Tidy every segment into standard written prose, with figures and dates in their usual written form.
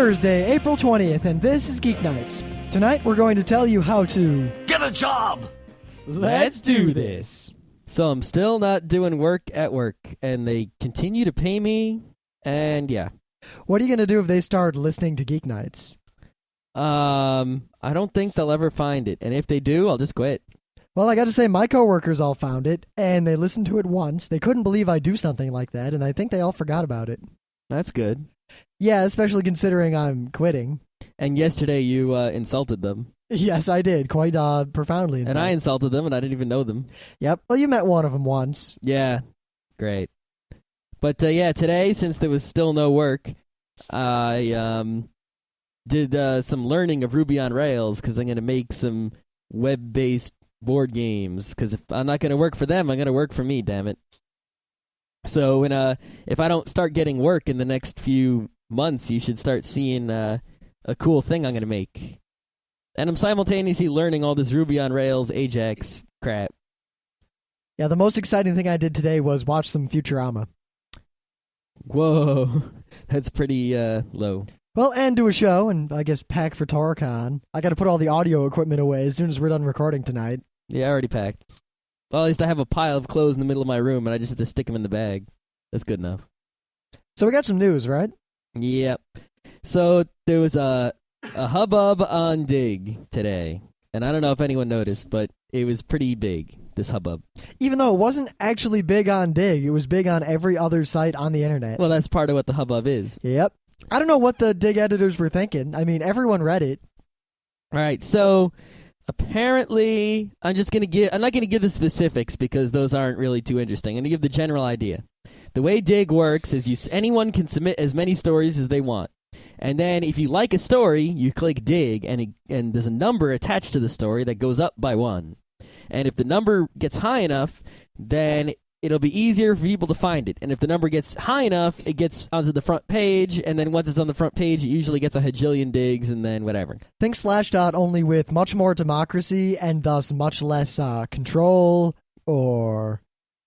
Thursday, April 20th, and this is Geeknights. Tonight we're going to tell you how to... Get a job! Let's do this! So I'm still not doing work at work, and they continue to pay me, and yeah. What are you going to do if they start listening to Geeknights? I don't think they'll ever find it, and if they do, I'll just quit. Well, I got to say, my coworkers all found it, and they listened to it once. They couldn't believe I'd do something like that, and I think they all forgot about it. That's good. Yeah, especially considering I'm quitting. And yesterday you insulted them. Yes, I did, quite profoundly. And I insulted them, and I didn't even know them. Yep, well, you met one of them once. Yeah, great. But yeah, today, since there was still no work, I did some learning of Ruby on Rails, because I'm going to make some web-based board games, because if I'm not going to work for them, I'm going to work for me, damn it. So if I don't start getting work in the next few months, you should start seeing a cool thing I'm going to make. And I'm simultaneously learning all this Ruby on Rails Ajax crap. Yeah, the most exciting thing I did today was watch some Futurama. Whoa, that's pretty low. Well, and do a show, and I guess pack for TorCon. I got to put all the audio equipment away as soon as we're done recording tonight. Yeah, I already packed. Well, at least I have a pile of clothes in the middle of my room, and I just have to stick them in the bag. That's good enough. So we got some news, right? Yep. So there was a hubbub on Digg today, and I don't know if anyone noticed, but it was pretty big, this hubbub. Even though it wasn't actually big on Digg, it was big on every other site on the internet. Well, that's part of what the hubbub is. Yep. I don't know what the Digg editors were thinking. I mean, everyone read it. All right, so apparently, I'm not going to give the specifics because those aren't really too interesting. I'm going to give the general idea. The way Digg works is anyone can submit as many stories as they want. And then if you like a story, you click Digg, and there's a number attached to the story that goes up by 1. And if the number gets high enough, then it'll be easier for people to find it. And if the number gets high enough, it gets onto the front page, and then once it's on the front page, it usually gets a hajillion digs, and then whatever. Think Slashdot only with much more democracy and thus much less control or,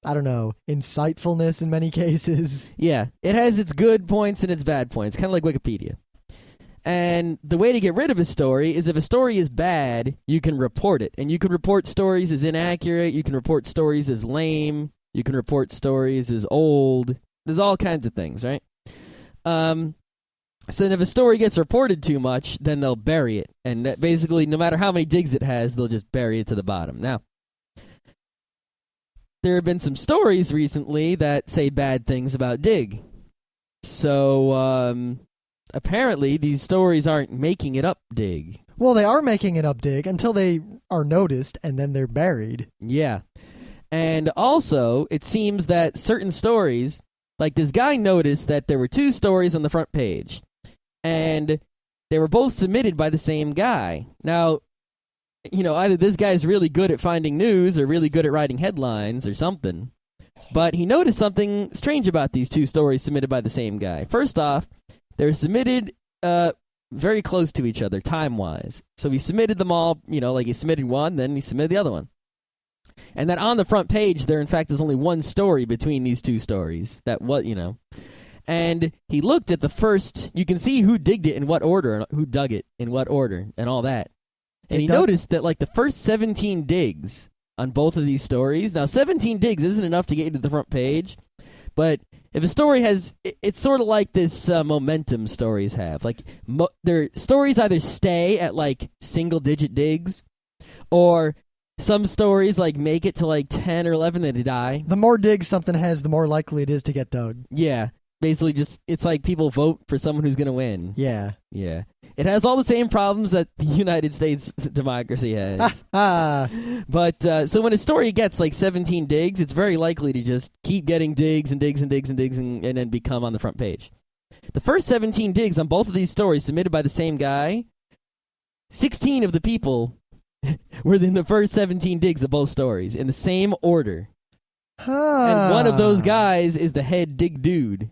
I don't know, insightfulness in many cases. Yeah, it has its good points and its bad points, kind of like Wikipedia. And the way to get rid of a story is if a story is bad, you can report it. And you can report stories as inaccurate, you can report stories as lame, you can report stories as old. There's all kinds of things, right? So if a story gets reported too much, then they'll bury it. And that basically, no matter how many digs it has, they'll just bury it to the bottom. Now, there have been some stories recently that say bad things about Digg. So, apparently, these stories aren't making it up Digg. Well, they are making it up Digg until they are noticed, and then they're buried. Yeah. And also, it seems that certain stories, like this guy noticed that there were 2 stories on the front page, and they were both submitted by the same guy. Now, either this guy's really good at finding news or really good at writing headlines or something, but he noticed something strange about these 2 stories submitted by the same guy. First off, they were submitted very close to each other, time-wise. So he submitted them all, like he submitted one, then he submitted the other one. And that on the front page, there in fact is only one story between these 2 stories. And he looked at the first, you can see who digged it in what order, and who dug it in what order, and all that. And he noticed that, the first 17 digs on both of these stories, now 17 digs isn't enough to get you to the front page, but if a story has, it's sort of like this momentum stories have. Their stories either stay at, single-digit digs, or some stories, make it to, 10 or 11, then they die. The more digs something has, the more likely it is to get dug. Yeah. Basically, it's like people vote for someone who's going to win. Yeah. Yeah. It has all the same problems that the United States democracy has. But, so when a story gets, 17 digs, it's very likely to just keep getting digs and digs and digs and digs and then become on the front page. The first 17 digs on both of these stories submitted by the same guy, 16 of the people were in the first 17 digs of both stories in the same order. And one of those guys is the head dig dude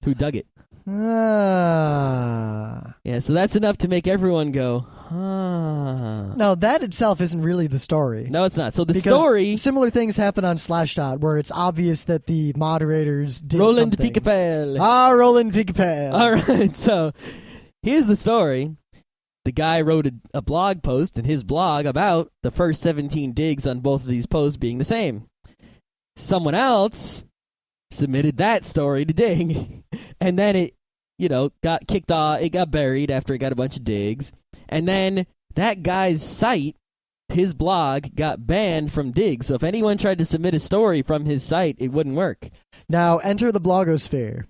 who dug it. Yeah, so that's enough to make everyone go, No, that itself isn't really the story. No, it's not. So because story... similar things happen on Slashdot where it's obvious that the moderators did Roland something. Picapel. Roland Picapel. All right, so here's the story. The guy wrote a blog post in his blog about the first 17 digs on both of these posts being the same. Someone else submitted that story to Digg, and then it, got kicked off. It got buried after it got a bunch of digs, and then that guy's site, his blog, got banned from Digg. So if anyone tried to submit a story from his site, it wouldn't work. Now enter the blogosphere.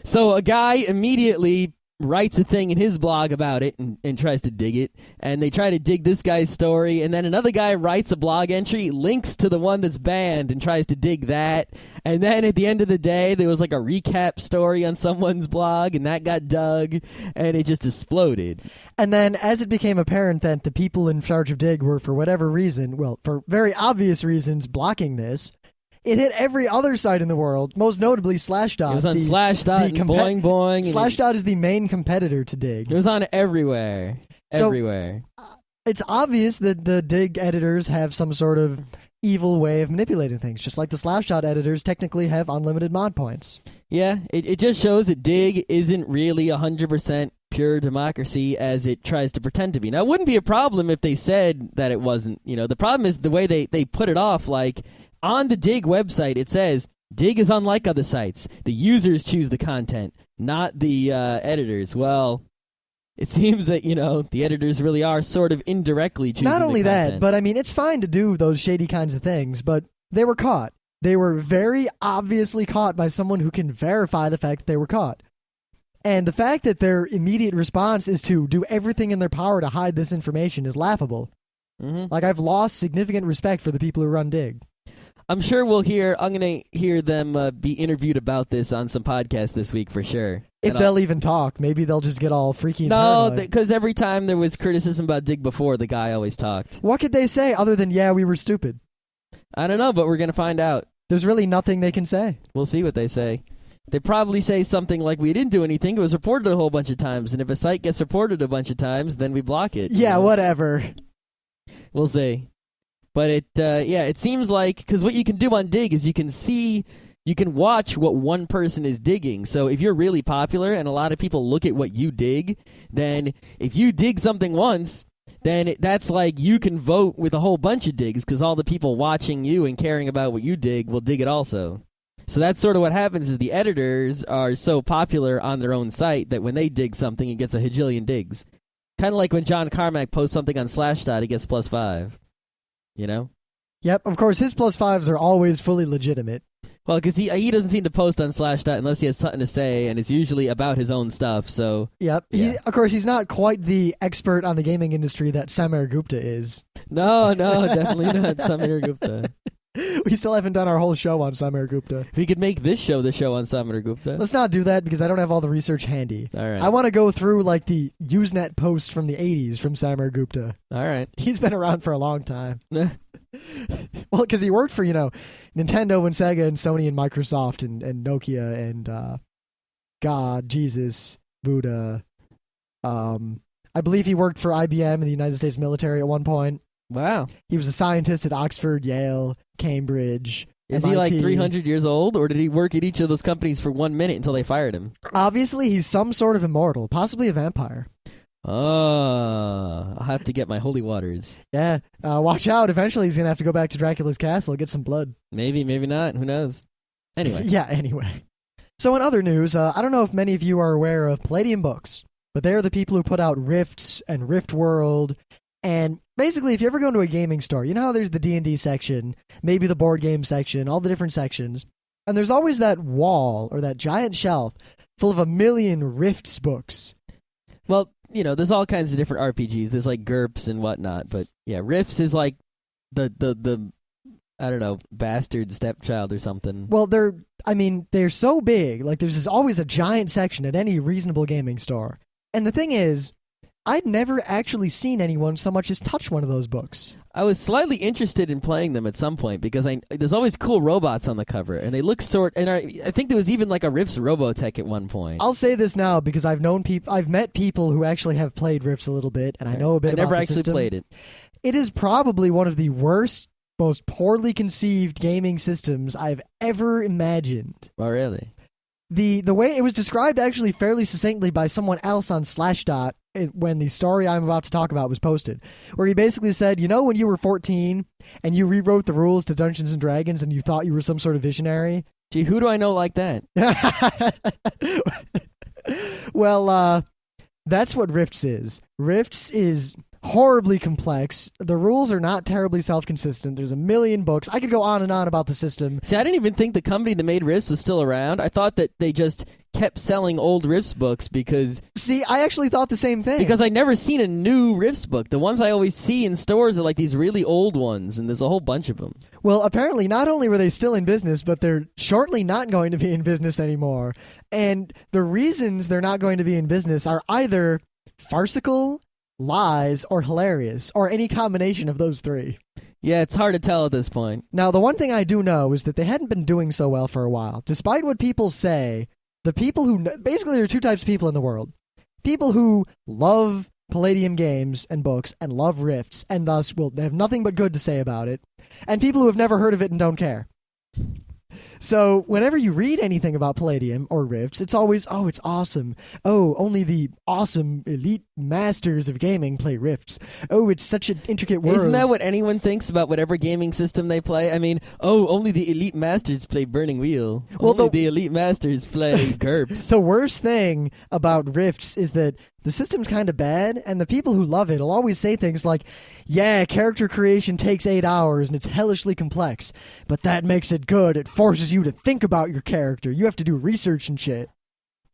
So a guy immediately writes a thing in his blog about it and tries to dig it, and they try to dig this guy's story, and then another guy writes a blog entry, links to the one that's banned, and tries to dig that, and then at the end of the day, there was like a recap story on someone's blog, and that got dug, and it just exploded. And then as it became apparent that the people in charge of Digg were, for whatever reason, well, for very obvious reasons, blocking this, it hit every other site in the world, most notably Slashdot. It was on Slashdot, and Boing Boing. Slashdot is the main competitor to Digg. It was on everywhere. Everywhere. It's obvious that the Digg editors have some sort of evil way of manipulating things, just like the Slashdot editors technically have unlimited mod points. Yeah, it just shows that Digg isn't really 100% pure democracy as it tries to pretend to be. Now, it wouldn't be a problem if they said that it wasn't. The problem is the way they put it off, like, on the Digg website, it says, Digg is unlike other sites. The users choose the content, not the editors. Well, it seems that, the editors really are sort of indirectly choosing Not only the content. that, but I mean, it's fine to do those shady kinds of things, but they were caught. They were very obviously caught by someone who can verify the fact that they were caught. And the fact that their immediate response is to do everything in their power to hide this information is laughable. Mm-hmm. Like, I've lost significant respect for the people who run Digg. I'm going to hear them be interviewed about this on some podcast this week for sure. If they'll even talk. Maybe they'll just get all freaky and No, paranoid. because every time there was criticism about Digg before, the guy always talked. What could they say other than, yeah, we were stupid? I don't know, but we're going to find out. There's really nothing they can say. We'll see what they say. They probably say something like, we didn't do anything, it was reported a whole bunch of times, and if a site gets reported a bunch of times, then we block it. Yeah, whatever. We'll see. But it seems like, because what you can do on Digg is you can watch what one person is digging. So if you're really popular and a lot of people look at what you dig, then if you dig something once, then that's like you can vote with a whole bunch of digs because all the people watching you and caring about what you dig will dig it also. So that's sort of what happens is the editors are so popular on their own site that when they dig something, it gets a hajillion digs. Kind of like when John Carmack posts something on Slashdot, he gets +5. Yep, of course, his +5s are always fully legitimate. Well, because he doesn't seem to post on Slashdot unless he has something to say, and it's usually about his own stuff, so... Yep, yeah. Of course, he's not quite the expert on the gaming industry that Samir Gupta is. No, definitely not Samir Gupta. We still haven't done our whole show on Samir Gupta. We could make this show the show on Samir Gupta. Let's not do that because I don't have all the research handy. All right. I want to go through like the Usenet posts from the 80s from Samir Gupta. All right. He's been around for a long time. Well, because he worked for, Nintendo and Sega and Sony and Microsoft and Nokia and God, Jesus, Buddha. I believe he worked for IBM in the United States military at one point. Wow. He was a scientist at Oxford, Yale, Cambridge, Is MIT. he like 300 years old, or did he work at each of those companies for 1 minute until they fired him? Obviously, he's some sort of immortal, possibly a vampire. Oh, I'll have to get my holy waters. Yeah, watch out. Eventually, he's going to have to go back to Dracula's castle and get some blood. Maybe, maybe not. Who knows? Anyway. Yeah, anyway. So in other news, I don't know if many of you are aware of Palladium Books, but they're the people who put out Rifts and Rift World. And basically, if you ever go into a gaming store, you know how there's the D&D section, maybe the board game section, all the different sections. And there's always that wall or that giant shelf full of 1 million Rifts books. Well, there's all kinds of different RPGs. There's like GURPS and whatnot, but yeah, Rifts is like the I don't know, bastard stepchild or something. Well, they're so big. Like, there's always a giant section at any reasonable gaming store. And the thing is, I'd never actually seen anyone so much as touch one of those books. I was slightly interested in playing them at some point because there's always cool robots on the cover, and they look and I think there was even like a Rifts Robotech at one point. I'll say this now because I've met people who actually have played Rifts a little bit, and I know a bit about the system. I never actually played it. It is probably one of the worst, most poorly conceived gaming systems I've ever imagined. Oh, really? The way it was described actually fairly succinctly by someone else on Slashdot when the story I'm about to talk about was posted, where he basically said, you know, when you were 14 and you rewrote the rules to Dungeons and Dragons and you thought you were some sort of visionary? Gee, who do I know like that? Well, that's what Rifts is. Rifts is horribly complex. The rules are not terribly self-consistent. There's a million books. I could go on and on about the system. See, I didn't even think the company that made Rifts was still around. I thought that they just kept selling old Rifts books because... See, I actually thought the same thing. Because I never seen a new Rifts book. The ones I always see in stores are like these really old ones, and there's a whole bunch of them. Well, apparently not only were they still in business, but they're shortly not going to be in business anymore. And the reasons they're not going to be in business are either farcical, lies, or hilarious, or any combination of those three. Yeah, it's hard to tell at this point. Now, the one thing I do know is that they hadn't been doing so well for a while. Despite what people say, the people who... Basically, there are two types of people in the world. People who love Palladium games and books and love Rifts, and thus will have nothing but good to say about it. And people who have never heard of it and don't care. So whenever you read anything about Palladium or Rifts, it's always, oh, it's awesome. Oh, only the awesome elite masters of gaming play Rifts. Oh, it's such an intricate world. Isn't that what anyone thinks about whatever gaming system they play? I mean, oh, only the elite masters play Burning Wheel. Well, only the elite masters play GURPS. The worst thing about Rifts is that the system's kind of bad, and the people who love it will always say things like, yeah, character creation takes 8 hours and it's hellishly complex, but that makes it good. It forces you to think about your character. You have to do research and shit.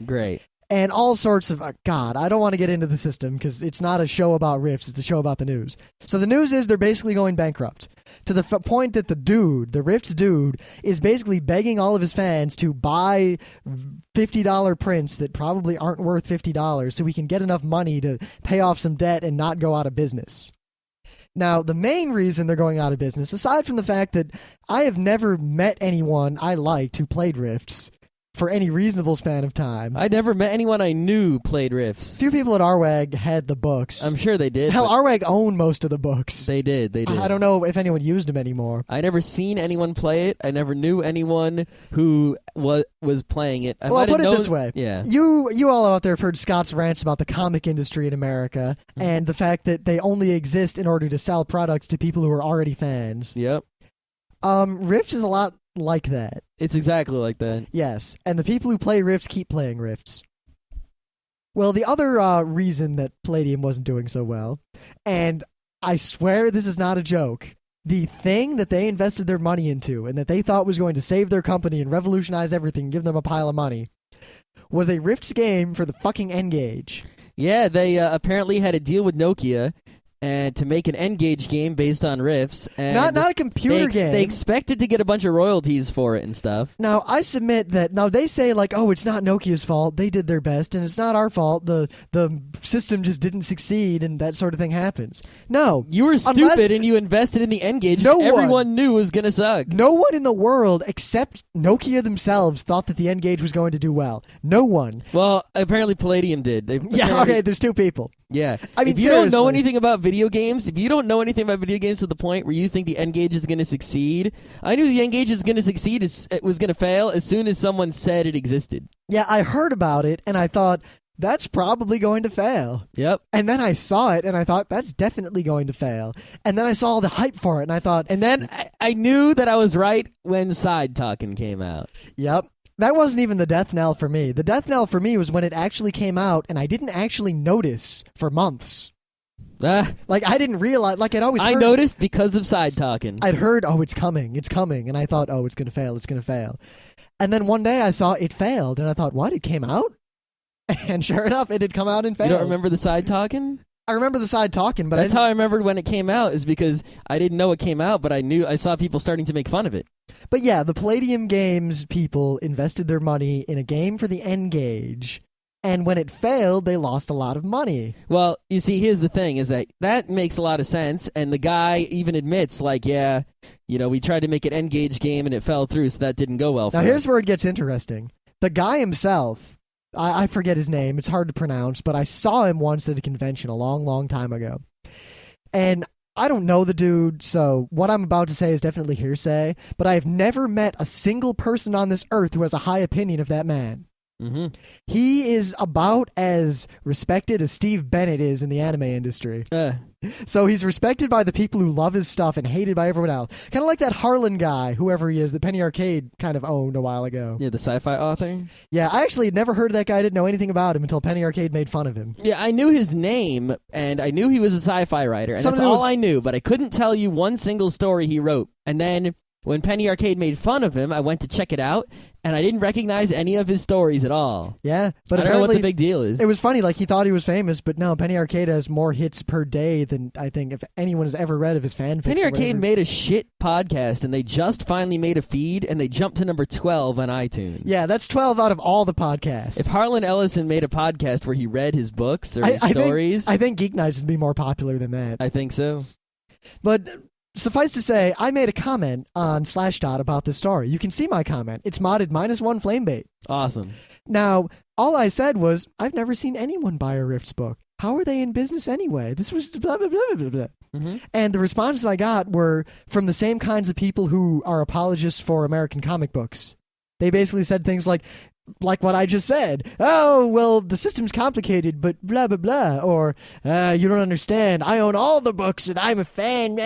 Great. And all sorts of... God, I don't want to get into the system because it's not a show about Rifts, it's a show about the news. So the news is they're basically going bankrupt. To the point that the Rifts dude, is basically begging all of his fans to buy $50 prints that probably aren't worth $50 so he can get enough money to pay off some debt and not go out of business. Now, the main reason they're going out of business, aside from the fact that I have never met anyone I liked who played Rifts for any reasonable span of time. I never met anyone I knew played Rifts. Few people at RWAG had the books. I'm sure they did. Hell, RWAG owned most of the books. They did. I don't know if anyone used them anymore. I never seen anyone play it. I never knew anyone who was playing it. Well, I'll put it this way. Yeah. You all out there have heard Scott's rants about the comic industry in America and the fact that they only exist in order to sell products to people who are already fans. Yep. Rifts is a lot like that. It's exactly like that. Yes, and the people who play Rifts keep playing Rifts. Well, the other reason that Palladium wasn't doing so well, and I swear this is not a joke, the thing that they invested their money into and that they thought was going to save their company and revolutionize everything, give them a pile of money, was a Rifts game for the fucking N-Gage. Yeah, they apparently had a deal with Nokia and to make an N-Gage game based on Rifts. And not a computer game. They expected to get a bunch of royalties for it and stuff. Now, I submit that... Now, they say, like, oh, it's not Nokia's fault. They did their best, and it's not our fault. The system just didn't succeed, and that sort of thing happens. No. You were stupid, and you invested in the N-Gage. Everyone knew was going to suck. No one in the world, except Nokia themselves, thought that the N-Gage was going to do well. No one. Well, apparently Palladium did. Okay, there's two people. Yeah. I mean, if you don't know anything about video games, to the point where you think the N-Gage is going to succeed, I knew the N-Gage is going to succeed, it was going to fail as soon as someone said it existed. Yeah, I heard about it, and I thought, that's probably going to fail. Yep. And then I saw it, and I thought, that's definitely going to fail. And then I saw all the hype for it, and I thought... And then I knew that I was right when Side Talking came out. Yep. That wasn't even the death knell for me. The death knell for me was when it actually came out, and I didn't actually notice for months. Like, I didn't realize, like, I'd always heard... I noticed because of Side Talking. I'd heard, oh, it's coming, and I thought, oh, it's going to fail. And then one day I saw it failed, and I thought, what, it came out? And sure enough, it had come out and failed. You don't remember the Side Talking? I remember the Side Talking, but that's how I remembered when it came out, is because I didn't know it came out, but I saw people starting to make fun of it. But yeah, the Palladium Games people invested their money in a game for the N-Gage, and when it failed, they lost a lot of money. Well, you see, here's the thing, is that makes a lot of sense, and the guy even admits, like, yeah, we tried to make an N-Gage game and it fell through, so that didn't go well for us. Now, here's where it gets interesting. The guy himself... I forget his name. It's hard to pronounce, but I saw him once at a convention a long, long time ago. And I don't know the dude, so what I'm about to say is definitely hearsay, but I have never met a single person on this earth who has a high opinion of that man. Mm-hmm. He is about as respected as Steve Bennett is in the anime industry. So he's respected by the people who love his stuff and hated by everyone else. Kind of like that Harlan guy, whoever he is, that Penny Arcade kind of owned a while ago. Yeah, the sci-fi author. Yeah, I actually had never heard of that guy. I didn't know anything about him until Penny Arcade made fun of him. Yeah, I knew his name, and I knew he was a sci-fi writer, and that's all I knew, but I couldn't tell you one single story he wrote. And then when Penny Arcade made fun of him, I went to check it out, and I didn't recognize any of his stories at all. Yeah, but I don't know what the big deal is. It was funny, like he thought he was famous, but no, Penny Arcade has more hits per day than I think if anyone has ever read of his fanfics. Penny Arcade made a shit podcast, and they just finally made a feed, and they jumped to number 12 on iTunes. Yeah, that's 12 out of all the podcasts. If Harlan Ellison made a podcast where he read his books or his stories... I think Geeknights would be more popular than that. I think so. But... suffice to say, I made a comment on Slashdot about this story. You can see my comment. It's modded -1 flamebait. Awesome. Now, all I said was, I've never seen anyone buy a Rifts book. How are they in business anyway? This was blah, blah, blah, blah, blah. Mm-hmm. And the responses I got were from the same kinds of people who are apologists for American comic books. They basically said things like what I just said. Oh, well, the system's complicated, but blah, blah, blah. Or, you don't understand. I own all the books, and I'm a fan.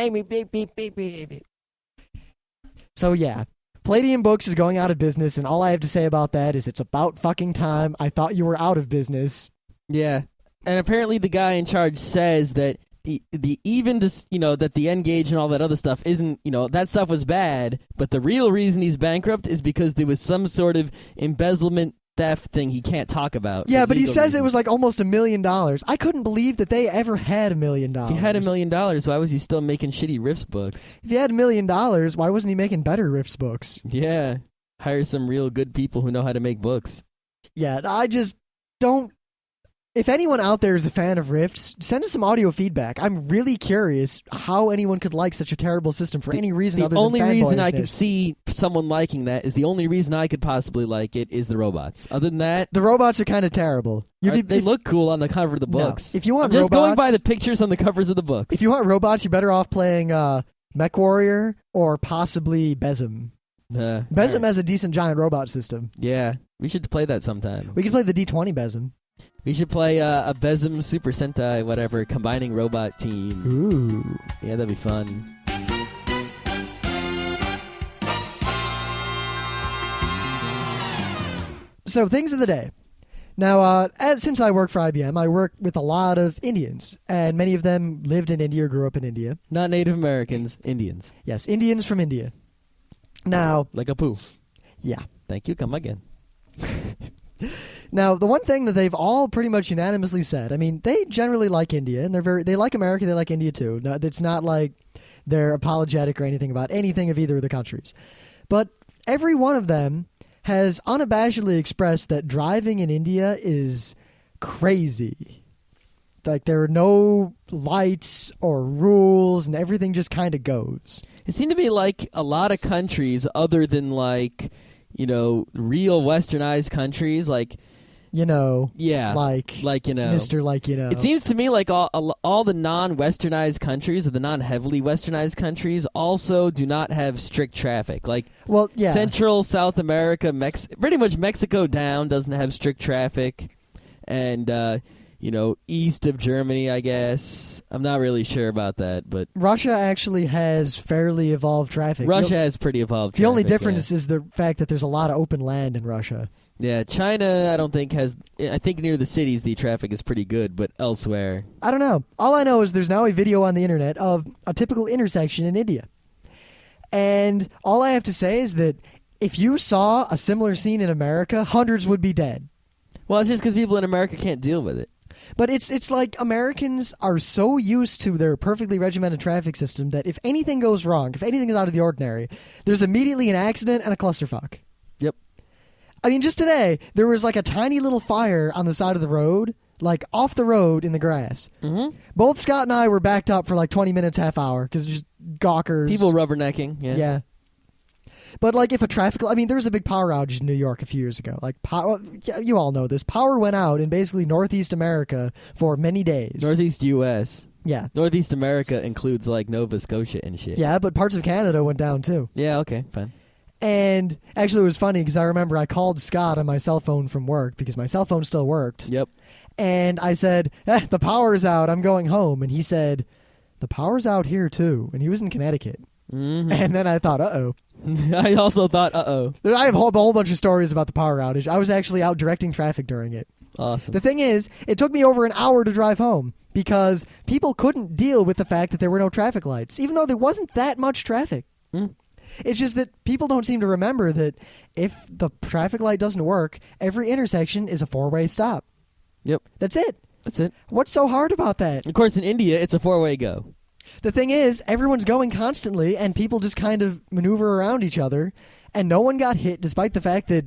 So, yeah. Palladium Books is going out of business, and all I have to say about that is it's about fucking time. I thought you were out of business. Yeah. And apparently the guy in charge says that that the N-Gage and all that other stuff isn't, that stuff was bad, but the real reason he's bankrupt is because there was some sort of embezzlement theft thing he can't talk about. Yeah, but he says it was like almost $1 million. I couldn't believe that they ever had $1 million. If he had $1 million, why was he still making shitty Rifts books? If he had $1 million, why wasn't he making better Rifts books? Yeah, hire some real good people who know how to make books. Yeah, I just don't... If anyone out there is a fan of Rifts, send us some audio feedback. I'm really curious how anyone could like such a terrible system for any reason other than fanboyishness. The only reason I could see someone liking that is the only reason I could possibly like it is the robots. Other than that... The robots are kind of terrible. They look cool on the cover of the books. No. If you want I'm just robots, going by the pictures on the covers of the books. If you want robots, you're better off playing Mech Warrior or possibly Besm. Besm has a decent giant robot system. Yeah, we should play that sometime. We could play the D20 Besm. We should play a Besm Super Sentai, whatever, combining robot team. Ooh. Yeah, that'd be fun. So, things of the day. Now, since I work for IBM, I work with a lot of Indians, and many of them lived in India or grew up in India. Not Native Americans, Indians. Yes, Indians from India. Now... Like a poo. Yeah. Thank you, come again. Now, the one thing that they've all pretty much unanimously said, I mean, they generally like India, and they like America, they like India too. No, it's not like they're apologetic or anything about anything of either of the countries. But every one of them has unabashedly expressed that driving in India is crazy. Like, there are no lights or rules, and everything just kind of goes. It seemed to be like a lot of countries other than, like... real westernized countries, like... Yeah. Like, Mr. Like, It seems to me like all the non-westernized countries, or the non-heavily westernized countries, also do not have strict traffic. Like, well, yeah. Central, South America, pretty much Mexico down doesn't have strict traffic. And, east of Germany, I guess. I'm not really sure about that, but... Russia actually has fairly evolved traffic. Russia has pretty evolved traffic. The only difference is the fact that there's a lot of open land in Russia. Yeah, China, I don't think has... I think near the cities the traffic is pretty good, but elsewhere... I don't know. All I know is there's now a video on the internet of a typical intersection in India. And all I have to say is that if you saw a similar scene in America, hundreds would be dead. Well, it's just because people in America can't deal with it. But it's like Americans are so used to their perfectly regimented traffic system that if anything goes wrong, if anything is out of the ordinary, there's immediately an accident and a clusterfuck. Yep. I mean, just today, there was like a tiny little fire on the side of the road, like off the road in the grass. Mm-hmm. Both Scott and I were backed up for like 20 minutes, half hour, because just gawkers. People rubbernecking, yeah. Yeah. But like if there was a big power outage in New York a few years ago. Like, you all know this. Power went out in basically Northeast America for many days. Northeast U.S. Yeah. Northeast America includes like Nova Scotia and shit. Yeah, but parts of Canada went down too. Yeah, okay, fine. And actually, it was funny because I remember I called Scott on my cell phone from work because my cell phone still worked. Yep. And I said, the power's out. I'm going home. And he said, the power's out here, too. And he was in Connecticut. Mm-hmm. And then I thought, uh-oh. I also thought, uh-oh. I have a whole bunch of stories about the power outage. I was actually out directing traffic during it. Awesome. The thing is, it took me over an hour to drive home because people couldn't deal with the fact that there were no traffic lights, even though there wasn't that much traffic. Mm. It's just that people don't seem to remember that if the traffic light doesn't work, every intersection is a 4-way stop. Yep. That's it. That's it. What's so hard about that? Of course, in India, it's a 4-way go. The thing is, everyone's going constantly, and people just kind of maneuver around each other, and no one got hit, despite the fact that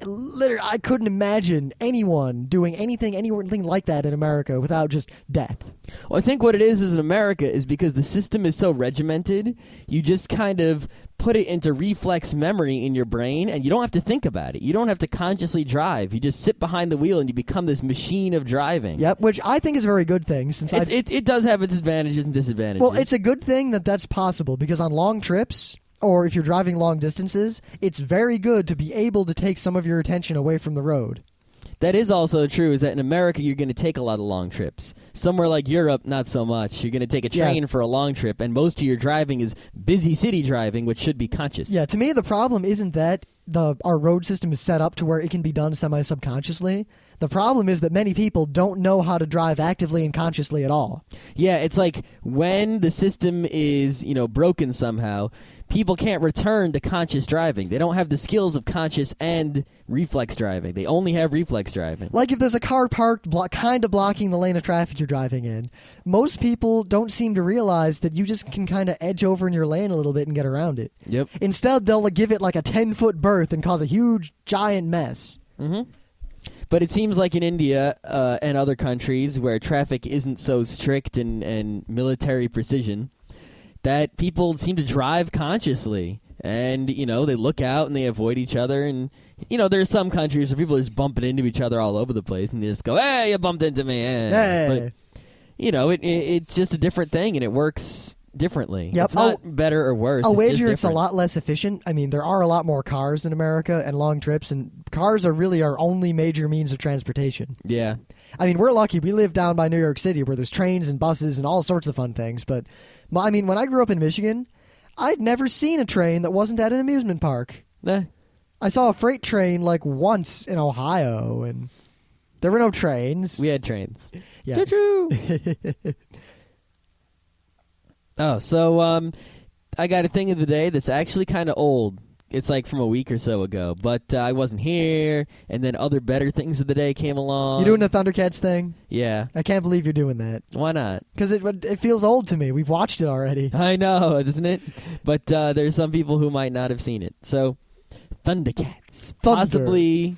literally I couldn't imagine anyone doing anything like that in America without just death. Well, I think what it is in America is because the system is so regimented, you just kind of put it into reflex memory in your brain, and you don't have to think about it. You don't have to consciously drive. You just sit behind the wheel, and you become this machine of driving. Yep, which I think is a very good thing. Since it does have its advantages and disadvantages. Well, it's a good thing that that's possible, because on long trips, or if you're driving long distances, it's very good to be able to take some of your attention away from the road. That is also true, is that in America, you're going to take a lot of long trips. Somewhere like Europe, not so much. You're going to take a train for a long trip, and most of your driving is busy city driving, which should be conscious. Yeah, to me, the problem isn't that our road system is set up to where it can be done semi-subconsciously. The problem is that many people don't know how to drive actively and consciously at all. Yeah, it's like when the system is, broken somehow, people can't return to conscious driving. They don't have the skills of conscious and reflex driving. They only have reflex driving. Like if there's a car parked kind of blocking the lane of traffic you're driving in, most people don't seem to realize that you just can kind of edge over in your lane a little bit and get around it. Yep. Instead, they'll give it like a 10-foot berth and cause a huge, giant mess. Mm-hmm. But it seems like in India and other countries where traffic isn't so strict and military precision, that people seem to drive consciously. And, they look out and they avoid each other. And, there's some countries where people are just bumping into each other all over the place. And they just go, hey, you bumped into me. Hey. But, it's just a different thing, and it works differently. Yep. It's not better or worse. I'll it's wager just it's a lot less efficient. I mean, there are a lot more cars in America and long trips, and cars are really our only major means of transportation. Yeah. I mean, we're lucky. We live down by New York City where there's trains and buses and all sorts of fun things. But, I mean, when I grew up in Michigan, I'd never seen a train that wasn't at an amusement park. Nah. I saw a freight train once in Ohio, and there were no trains. We had trains. Yeah. Choo-choo. Oh, so I got a thing of the day that's actually kind of old. It's from a week or so ago, but I wasn't here, and then other better things of the day came along. You doing the Thundercats thing? Yeah. I can't believe you're doing that. Why not? Because it feels old to me. We've watched it already. I know, doesn't it? But there's some people who might not have seen it. So, Thundercats. Possibly...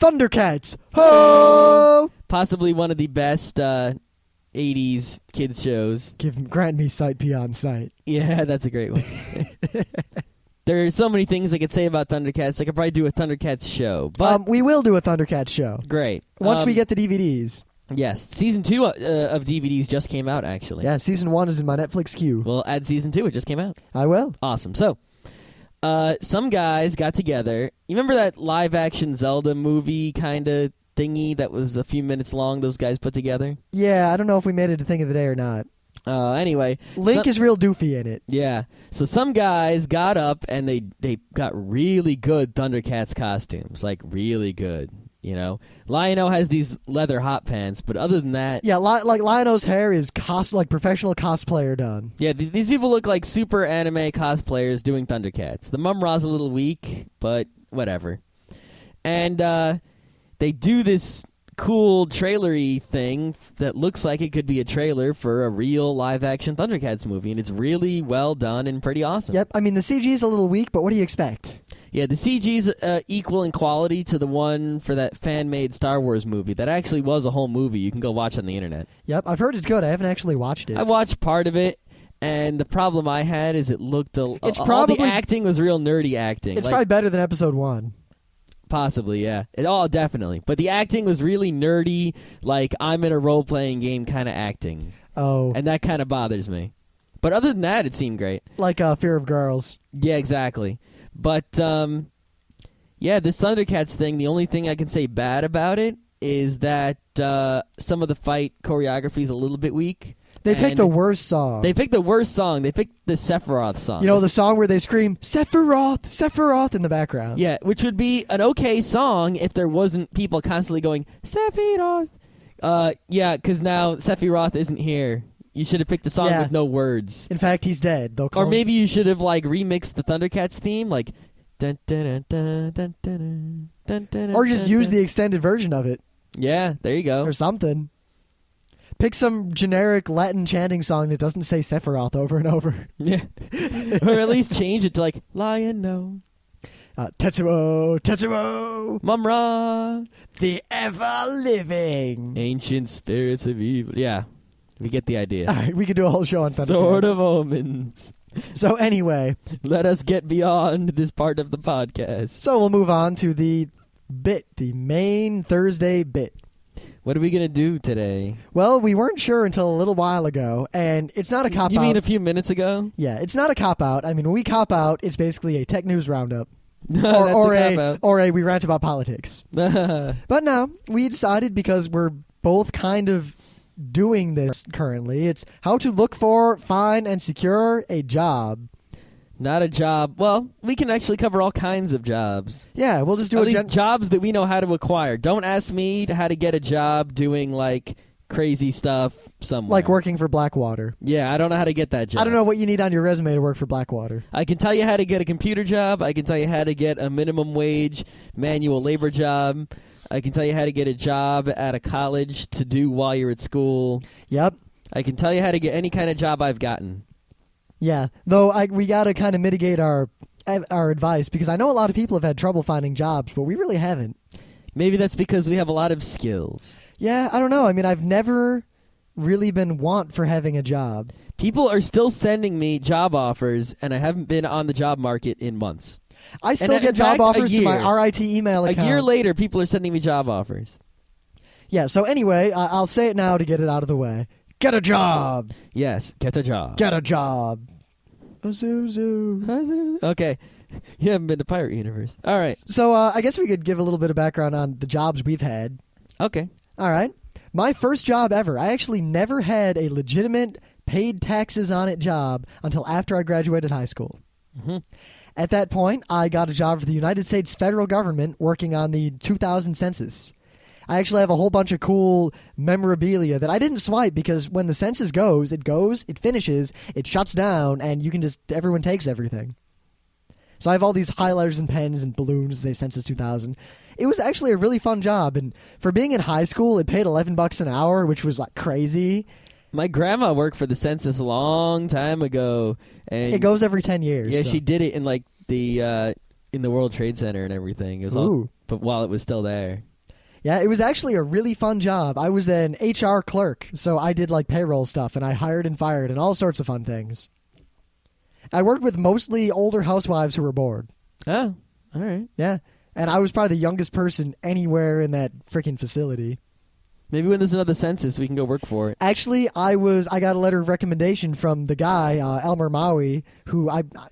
Thundercats! Ho! Possibly one of the best 80s kids shows. Grant me sight beyond sight. Yeah, that's a great one. There are so many things I could say about Thundercats. I could probably do a Thundercats show. But we will do a Thundercats show. Great. Once we get the DVDs. Yes. Season 2 of DVDs just came out, actually. Yeah, Season 1 is in my Netflix queue. We'll add Season 2. It just came out. I will. Awesome. So, some guys got together. You remember that live-action Zelda movie kind of thingy that was a few minutes long those guys put together? Yeah, I don't know if we made it a thing of the day or not. Anyway. Link is real doofy in it. Yeah. So some guys got up and they got really good Thundercats costumes. Really good. Lion-O has these leather hot pants, but other than that... Yeah, Lion-O's hair is professional cosplayer done. Yeah, these people look like super anime cosplayers doing Thundercats. The Mum-Ra's a little weak, but whatever. And they do this cool trailery thing that looks like it could be a trailer for a real live-action Thundercats movie, and it's really well done and pretty awesome. Yep, I mean, the CG is a little weak, but what do you expect? Yeah, the CG's equal in quality to the one for that fan-made Star Wars movie. That actually was a whole movie. You can go watch on the internet. Yep, I've heard it's good. I haven't actually watched it. I watched part of it, and the problem I had is it looked... all the acting was real nerdy acting. It's probably better than Episode 1. Possibly, yeah. Definitely. But the acting was really nerdy, I'm in a role-playing game kind of acting. Oh. And that kind of bothers me. But other than that, it seemed great. Like Fear of Girls. Yeah, exactly. But yeah, this Thundercats thing. The only thing I can say bad about it is that some of the fight choreography is a little bit weak. They picked the worst song. They picked the worst song. They picked the Sephiroth song. You know, the song where they scream, Sephiroth, Sephiroth in the background. Yeah, which would be an okay song if there wasn't people constantly going, Sephiroth. Yeah, because now Sephiroth isn't here. You should have picked a song with no words. In fact, he's dead. Or maybe you should have like remixed the Thundercats theme, like dun, dun, dun, dun, dun, dun, dun, or just use the extended version of it. Yeah, there you go. Or something. Pick some generic Latin chanting song that doesn't say Sephiroth over and over. Yeah. Or at least change it to like Lion No. Tetsuo, Tetsuo, Mumra, the ever-living ancient spirits of evil. Yeah, we get the idea. All right, we could do a whole show on Thundercats. Sword of Omens. So anyway. Let us get beyond this part of the podcast. So we'll move on to the main Thursday bit. What are we going to do today? Well, we weren't sure until a little while ago, and it's not a cop-out. You mean a few minutes ago? Yeah, it's not a cop-out. I mean, when we cop out, it's basically a tech news roundup. or a we rant about politics. But no, we decided because we're both kind of doing this currently. It's how to look for, find, and secure a job. Not a job. Well, we can actually cover all kinds of jobs. Yeah, we'll just do at least jobs that we know how to acquire. Don't ask me how to get a job doing like crazy stuff somewhere. Like working for Blackwater. Yeah, I don't know how to get that job. I don't know what you need on your resume to work for Blackwater. I can tell you how to get a computer job. I can tell you how to get a minimum wage manual labor job. I can tell you how to get a job at a college to do while you're at school. Yep. I can tell you how to get any kind of job I've gotten. Yeah, though we got to kind of mitigate our advice because I know a lot of people have had trouble finding jobs, but we really haven't. Maybe that's because we have a lot of skills. Yeah, I don't know. I mean, I've never really been for having a job. People are still sending me job offers, and I haven't been on the job market in months. I still get job offers to my RIT email account. A year later, people are sending me job offers. Yeah, so anyway, I'll say it now to get it out of the way. Get a job! Yes, get a job. Get a job. Azuzu. Okay. You haven't been to Pirate Universe. All right. So I guess we could give a little bit of background on the jobs we've had. Okay. All right. My first job ever. I actually never had a legitimate paid taxes on it job until after I graduated high school. Mm-hmm. At that point, I got a job for the United States federal government working on the 2000 census. I actually have a whole bunch of cool memorabilia that I didn't swipe because when the census goes, it finishes, it shuts down, and everyone takes everything. So I have all these highlighters and pens and balloons, they Census 2000. It was actually a really fun job, and for being in high school, it paid $11 an hour, which was like crazy. My grandma worked for the census a long time ago, and it goes every 10 years. Yeah, so. She did it in like the in the World Trade Center and everything. It was but while it was still there. Yeah, it was actually a really fun job. I was an HR clerk, so I did like payroll stuff, and I hired and fired and all sorts of fun things. I worked with mostly older housewives who were bored. Oh, all right. Yeah, and I was probably the youngest person anywhere in that freaking facility. Maybe when there's another census, we can go work for it. Actually, I got a letter of recommendation from the guy, Elmer Maui,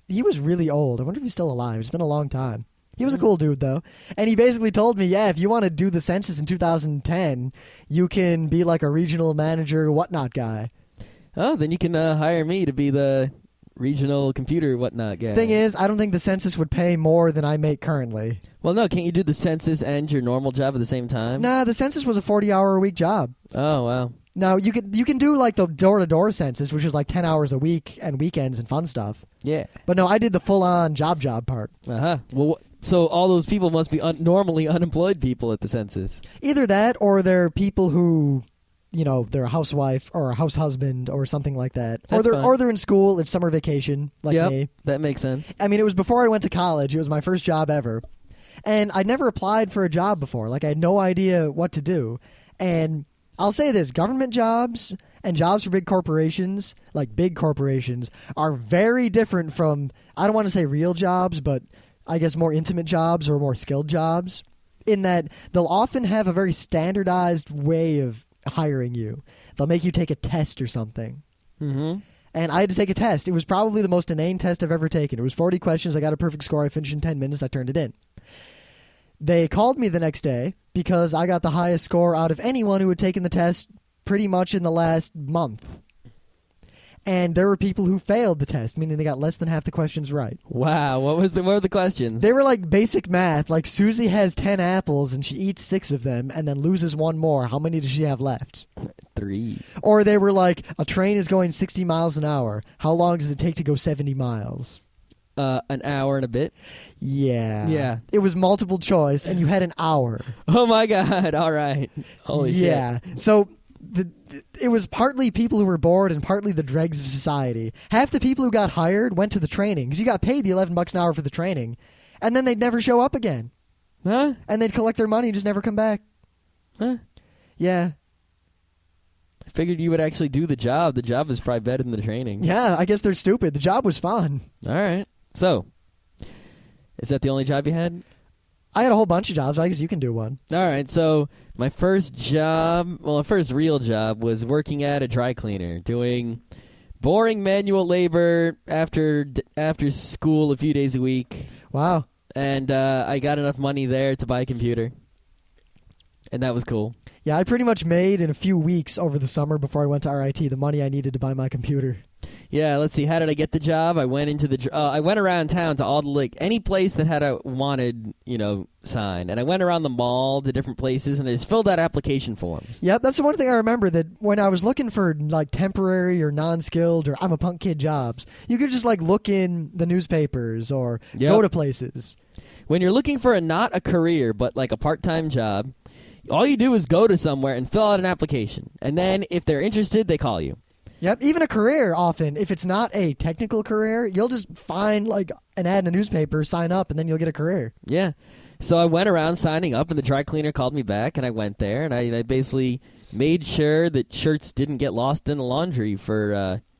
he was really old. I wonder if he's still alive. It's been a long time. He was a cool dude, though. And he basically told me, yeah, if you want to do the census in 2010, you can be like a regional manager, whatnot guy. Oh, then you can hire me to be the regional computer whatnot guy. Thing is, I don't think the census would pay more than I make currently. Well, no, can't you do the census and your normal job at the same time? Nah, the census was a 40-hour-a-week job. Oh, wow. Now, you can do like the door-to-door census, which is like 10 hours a week and weekends and fun stuff. Yeah. But no, I did the full-on job part. Uh-huh. Well, so all those people must be normally unemployed people at the census. Either that or they're people who, they're a housewife or a house husband or something like that. Or they're in school, it's summer vacation, like me. That makes sense. I mean, it was before I went to college. It was my first job ever. And I'd never applied for a job before. Like, I had no idea what to do. And I'll say this, government jobs and jobs for big corporations, like big corporations, are very different from, I don't want to say real jobs, but I guess more intimate jobs or more skilled jobs, in that they'll often have a very standardized way of hiring you. They'll make you take a test or something. Mm-hmm. and I had to take a test. It was probably the most inane test I've ever taken. It was 40 questions. I got a perfect score. I finished in 10 minutes. I turned it in. They called me the next day because I got the highest score out of anyone who had taken the test pretty much in the last month. And there were people who failed the test, meaning they got less than half the questions right. Wow, what were the questions? They were like basic math, like Susie has 10 apples and she eats 6 of them and then loses 1 more. How many does she have left? 3. Or they were like, a train is going 60 miles an hour. How long does it take to go 70 miles? An hour and a bit. Yeah. Yeah. It was multiple choice and you had an hour. Oh my God, all right. Holy shit. Yeah. So it was partly people who were bored and partly the dregs of society. Half the people who got hired went to the training because you got paid the $11 an hour for the training, and then they'd never show up again. Huh? And they'd collect their money and just never come back. Huh? Yeah. I figured you would actually do the job. The job is probably better than the training. Yeah, I guess they're stupid. The job was fun. All right. So, is that the only job you had? I had a whole bunch of jobs. I guess you can do one. All right. So, my first job, well, my first real job was working at a dry cleaner, doing boring manual labor after school a few days a week. Wow. And I got enough money there to buy a computer. And that was cool. Yeah, I pretty much made in a few weeks over the summer before I went to RIT the money I needed to buy my computer. Yeah, let's see. How did I get the job? I went into I went around town to all the any place that had a wanted, sign, and I went around the mall to different places, and I just filled out application forms. Yep, that's the one thing I remember, that when I was looking for like temporary or non-skilled or I'm a punk kid jobs, you could just like look in the newspapers or go to places. When you're looking for not a career but like a part-time job, all you do is go to somewhere and fill out an application, and then if they're interested, they call you. Yep, even a career often, if it's not a technical career, you'll just find like an ad in a newspaper, sign up, and then you'll get a career. Yeah. So I went around signing up, and the dry cleaner called me back, and I went there, and I basically made sure that shirts didn't get lost in the laundry for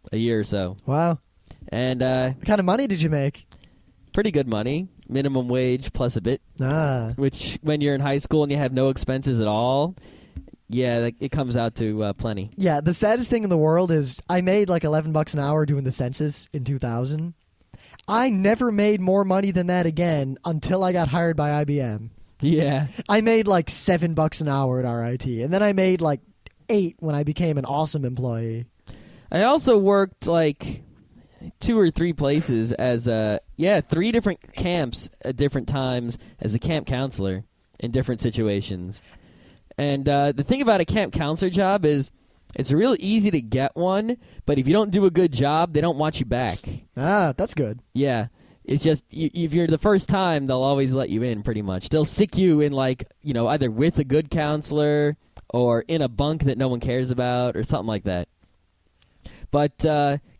a year or so. Wow. And what kind of money did you make? Pretty good money. Minimum wage plus a bit. Which, when you're in high school and you have no expenses at all, yeah, it comes out to plenty. Yeah, the saddest thing in the world is I made like $11 an hour doing the census in 2000. I never made more money than that again until I got hired by IBM. Yeah. I made like $7 an hour at RIT, and then I made like $8 when I became an awesome employee. I also worked like 2 or 3 places as 3 different camps at different times as a camp counselor in different situations. And the thing about a camp counselor job is it's real easy to get one, but if you don't do a good job, they don't want you back. That's good. Yeah. It's just, if you're the first time, they'll always let you in, pretty much. They'll stick you in, either with a good counselor or in a bunk that no one cares about or something like that. But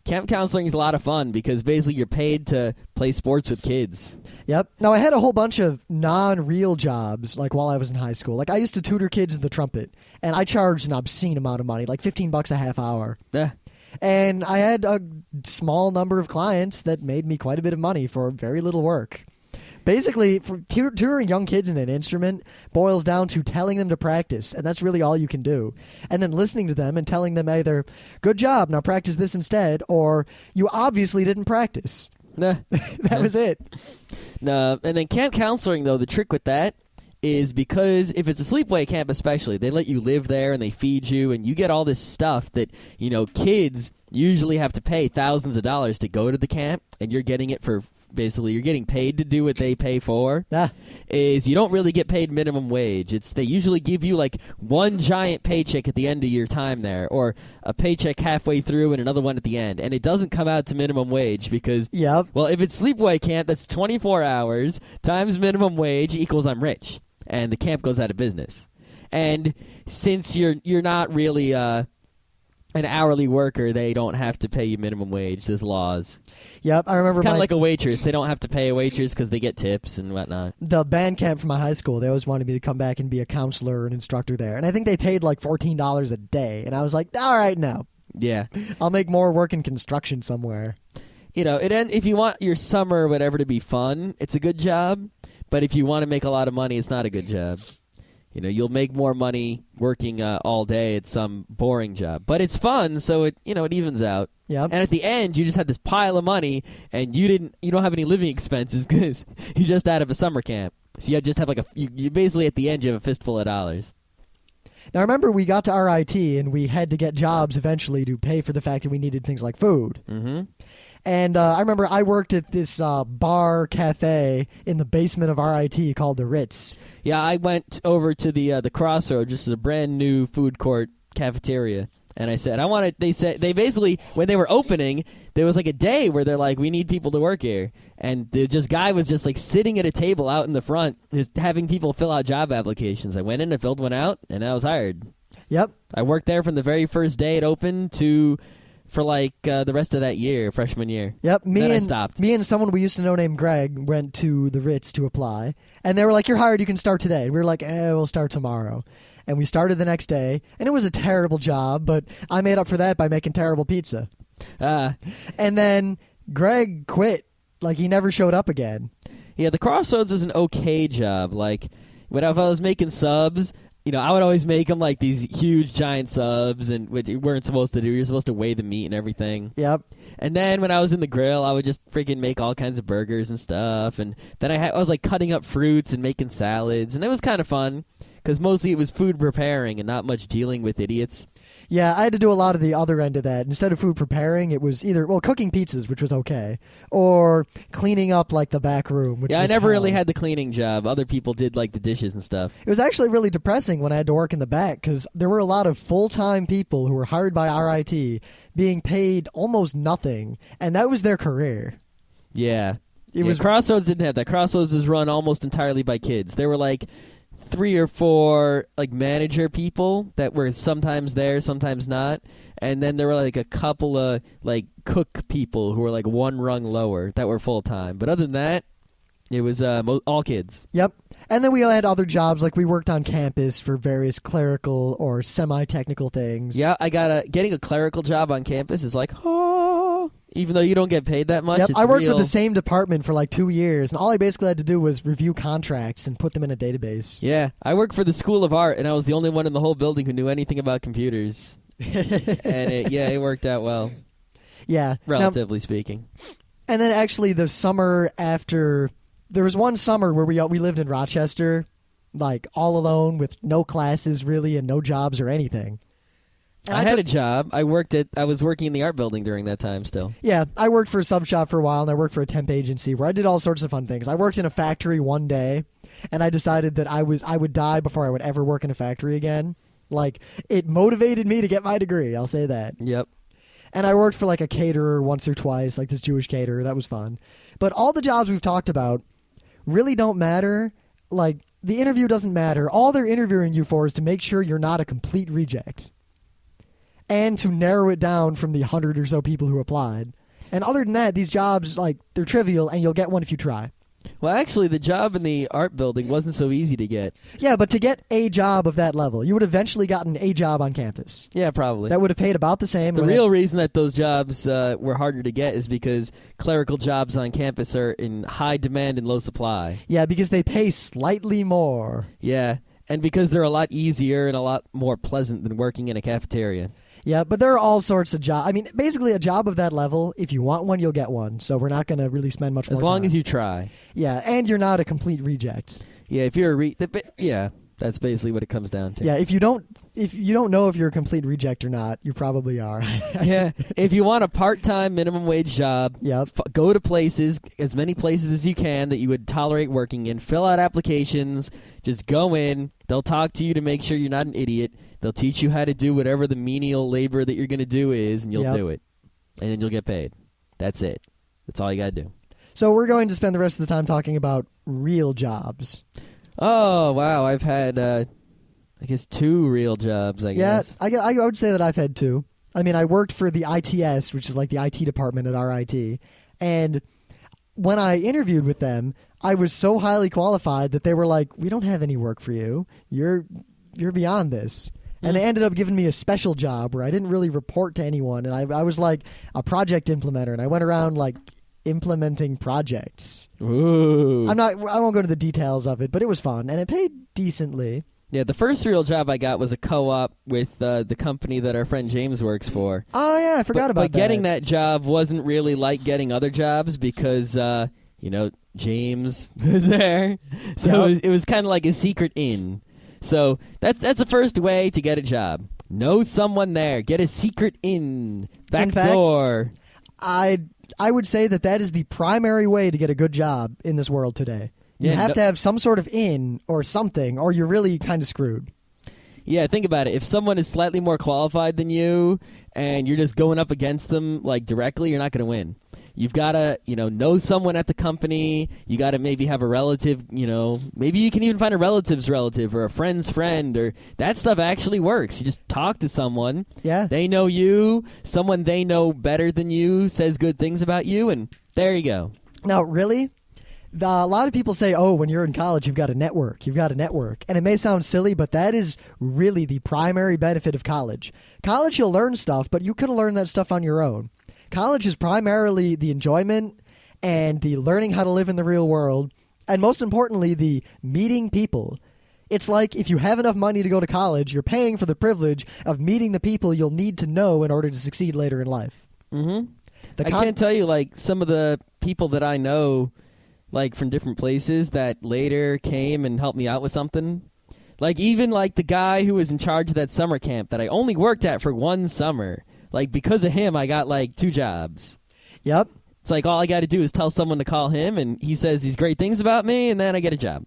camp counseling is a lot of fun because basically you're paid to play sports with kids. Yep. Now, I had a whole bunch of non-real jobs while I was in high school. I used to tutor kids in the trumpet, and I charged an obscene amount of money, like $15 a half hour. Yeah. And I had a small number of clients that made me quite a bit of money for very little work. Basically, tutoring young kids in an instrument boils down to telling them to practice, and that's really all you can do. And then listening to them and telling them either, good job, now practice this instead, or you obviously didn't practice. Nah. That was it. No, and then camp counseling, though, the trick with that is because if it's a sleepaway camp especially, they let you live there and they feed you, and you get all this stuff that, kids usually have to pay thousands of dollars to go to the camp, and you're getting it for... Basically, you're getting paid to do what they pay for. Is you don't really get paid minimum wage. They usually give you one giant paycheck at the end of your time there, or a paycheck halfway through and another one at the end, and it doesn't come out to minimum wage because well, if it's sleepaway camp, that's 24 hours times minimum wage equals I'm rich, and the camp goes out of business. And since you're not really an hourly worker, they don't have to pay you minimum wage. There's laws. Yep, I remember. It's kind of like a waitress. They don't have to pay a waitress because they get tips and whatnot. The band camp from my high school, they always wanted me to come back and be a counselor or an instructor there. And I think they paid $14 a day. And I was like, all right, no. Yeah. I'll make more work in construction somewhere. If you want your summer or whatever to be fun, it's a good job. But if you want to make a lot of money, it's not a good job. you'll make more money working all day at some boring job. But it's fun, so it evens out. Yep. And at the end, you just had this pile of money, and you don't have any living expenses because you just out of a summer camp. So you just have you basically at the end you have a fistful of dollars. Now remember, we got to RIT and we had to get jobs eventually to pay for the fact that we needed things like food. Mm-hmm. And I remember I worked at this bar cafe in the basement of RIT called the Ritz. Yeah, I went over to the Crossroads, just a brand new food court cafeteria, and I said, they basically, when they were opening, there was like a day where they're like, we need people to work here. And the guy was just like sitting at a table out in the front, just having people fill out job applications. I went in and filled one out, and I was hired. Yep. I worked there from the very first day it opened for the rest of that year, freshman year. Yep. I stopped. Me and someone we used to know named Greg went to the Ritz to apply. And they were like, you're hired, you can start today. And we were like, we'll start tomorrow. And we started the next day. And it was a terrible job, but I made up for that by making terrible pizza. And then Greg quit. Like, he never showed up again. Yeah, the Crossroads is an okay job. Like, if I was making subs, I would always make them like these huge giant subs, and which you weren't supposed to do. You're supposed to weigh the meat and everything. Yep. And then when I was in the grill, I would just freaking make all kinds of burgers and stuff. And then I was like cutting up fruits and making salads, and it was kind of fun because mostly it was food preparing and not much dealing with idiots. Yeah, I had to do a lot of the other end of that. Instead of food preparing, it was either, cooking pizzas, which was okay, or cleaning up, like, the back room, which was I never hell. really had the cleaning job. Other people did, like, the dishes and stuff. It was actually really depressing when I had to work in the back, because there were a lot of full-time people who were hired by RIT being paid almost nothing, and that was their career. Yeah. It was Crossroads didn't have that. Crossroads was run almost entirely by kids. There were, like, 3 or 4 like manager people that were sometimes there, sometimes not, and then there were like a couple of like cook people who were like one rung lower that were full time. But other than that, it was all kids. Yep. And then we had other jobs, like we worked on campus for various clerical or semi-technical things. Yeah, getting a clerical job on campus is like, even though you don't get paid that much. Yep, it's I worked real. for the same department for like 2 years, and all I basically had to do was review contracts and put them in a database. Yeah, I worked for the School of Art, and I was the only one in the whole building who knew anything about computers. And it worked out well. Yeah. Relatively speaking. And then actually the summer after, there was one summer where we lived in Rochester, like all alone with no classes really and no jobs or anything. And I had a job. I was working in the art building during that time still. Yeah, I worked for a sub shop for a while, and I worked for a temp agency where I did all sorts of fun things. I worked in a factory one day, and I decided that I would die before I would ever work in a factory again. Like, it motivated me to get my degree, I'll say that. Yep. And I worked for like a caterer once or twice, like this Jewish caterer. That was fun. But all the jobs we've talked about really don't matter. Like, the interview doesn't matter. All they're interviewing you for is to make sure you're not a complete reject. And to narrow it down from the 100 or so people who applied. And other than that, these jobs, like, they're trivial, and you'll get one if you try. Well, actually, the job in the art building wasn't so easy to get. Yeah, but to get a job of that level, you would have eventually gotten a job on campus. Yeah, probably. That would have paid about the same. The real reason that those jobs were harder to get is because clerical jobs on campus are in high demand and low supply. Yeah, because they pay slightly more. Yeah, and because they're a lot easier and a lot more pleasant than working in a cafeteria. Yeah, but there are all sorts of jobs. I mean, basically a job of that level, if you want one, you'll get one. So we're not going to really spend much more time. As long as you try. Yeah, and you're not a complete reject. Yeah, if you're yeah, that's basically what it comes down to. Yeah, if you don't know if you're a complete reject or not, you probably are. Yeah, if you want a part-time minimum wage job, yep. Go to places, as many places as you can that you would tolerate working in. Fill out applications. Just go in. They'll talk to you to make sure you're not an idiot. They'll teach you how to do whatever the menial labor that you're going to do is, and you'll do it. And then you'll get paid. That's it. That's all you got to do. So we're going to spend the rest of the time talking about real jobs. Oh, wow. I've had, I guess, 2 real jobs, I guess. Yeah, I would say that I've had 2. I mean, I worked for the ITS, which is like the IT department at RIT. And when I interviewed with them, I was so highly qualified that they were like, we don't have any work for you. You're beyond this. And they ended up giving me a special job where I didn't really report to anyone. And I was like a project implementer, and I went around like implementing projects. Ooh. I won't go into the details of it, but it was fun, and it paid decently. Yeah, the first real job I got was a co-op with the company that our friend James works for. Oh, yeah, I forgot about that. But getting that job wasn't really like getting other jobs because, James was there. So Yep. it was kind of like a secret in. So that's the first way to get a job. Know someone there. Get a secret in. Back door. I would say that is the primary way to get a good job in this world today. You have to have some sort of in or something, or you're really kind of screwed. Yeah, think about it. If someone is slightly more qualified than you and you're just going up against them like directly, you're not going to win. You've got to, know someone at the company. You got to maybe have a relative, maybe you can even find a relative's relative or a friend's friend, or that stuff actually works. You just talk to someone. Yeah. They know you. Someone they know better than you says good things about you, and there you go. Now, really? A lot of people say, oh, when you're in college, you've got a network. You've got a network. And it may sound silly, but that is really the primary benefit of college. College, you'll learn stuff, but you could have learned that stuff on your own. College is primarily the enjoyment and the learning how to live in the real world, and most importantly, the meeting people. It's like if you have enough money to go to college, you're paying for the privilege of meeting the people you'll need to know in order to succeed later in life. Mm-hmm. I can't tell you, like, some of the people that I know, like, from different places that later came and helped me out with something. Like, even, like, the guy who was in charge of that summer camp that I only worked at for one summer. Like, because of him, I got, like, 2 jobs. Yep. It's like all I got to do is tell someone to call him, and he says these great things about me, and then I get a job.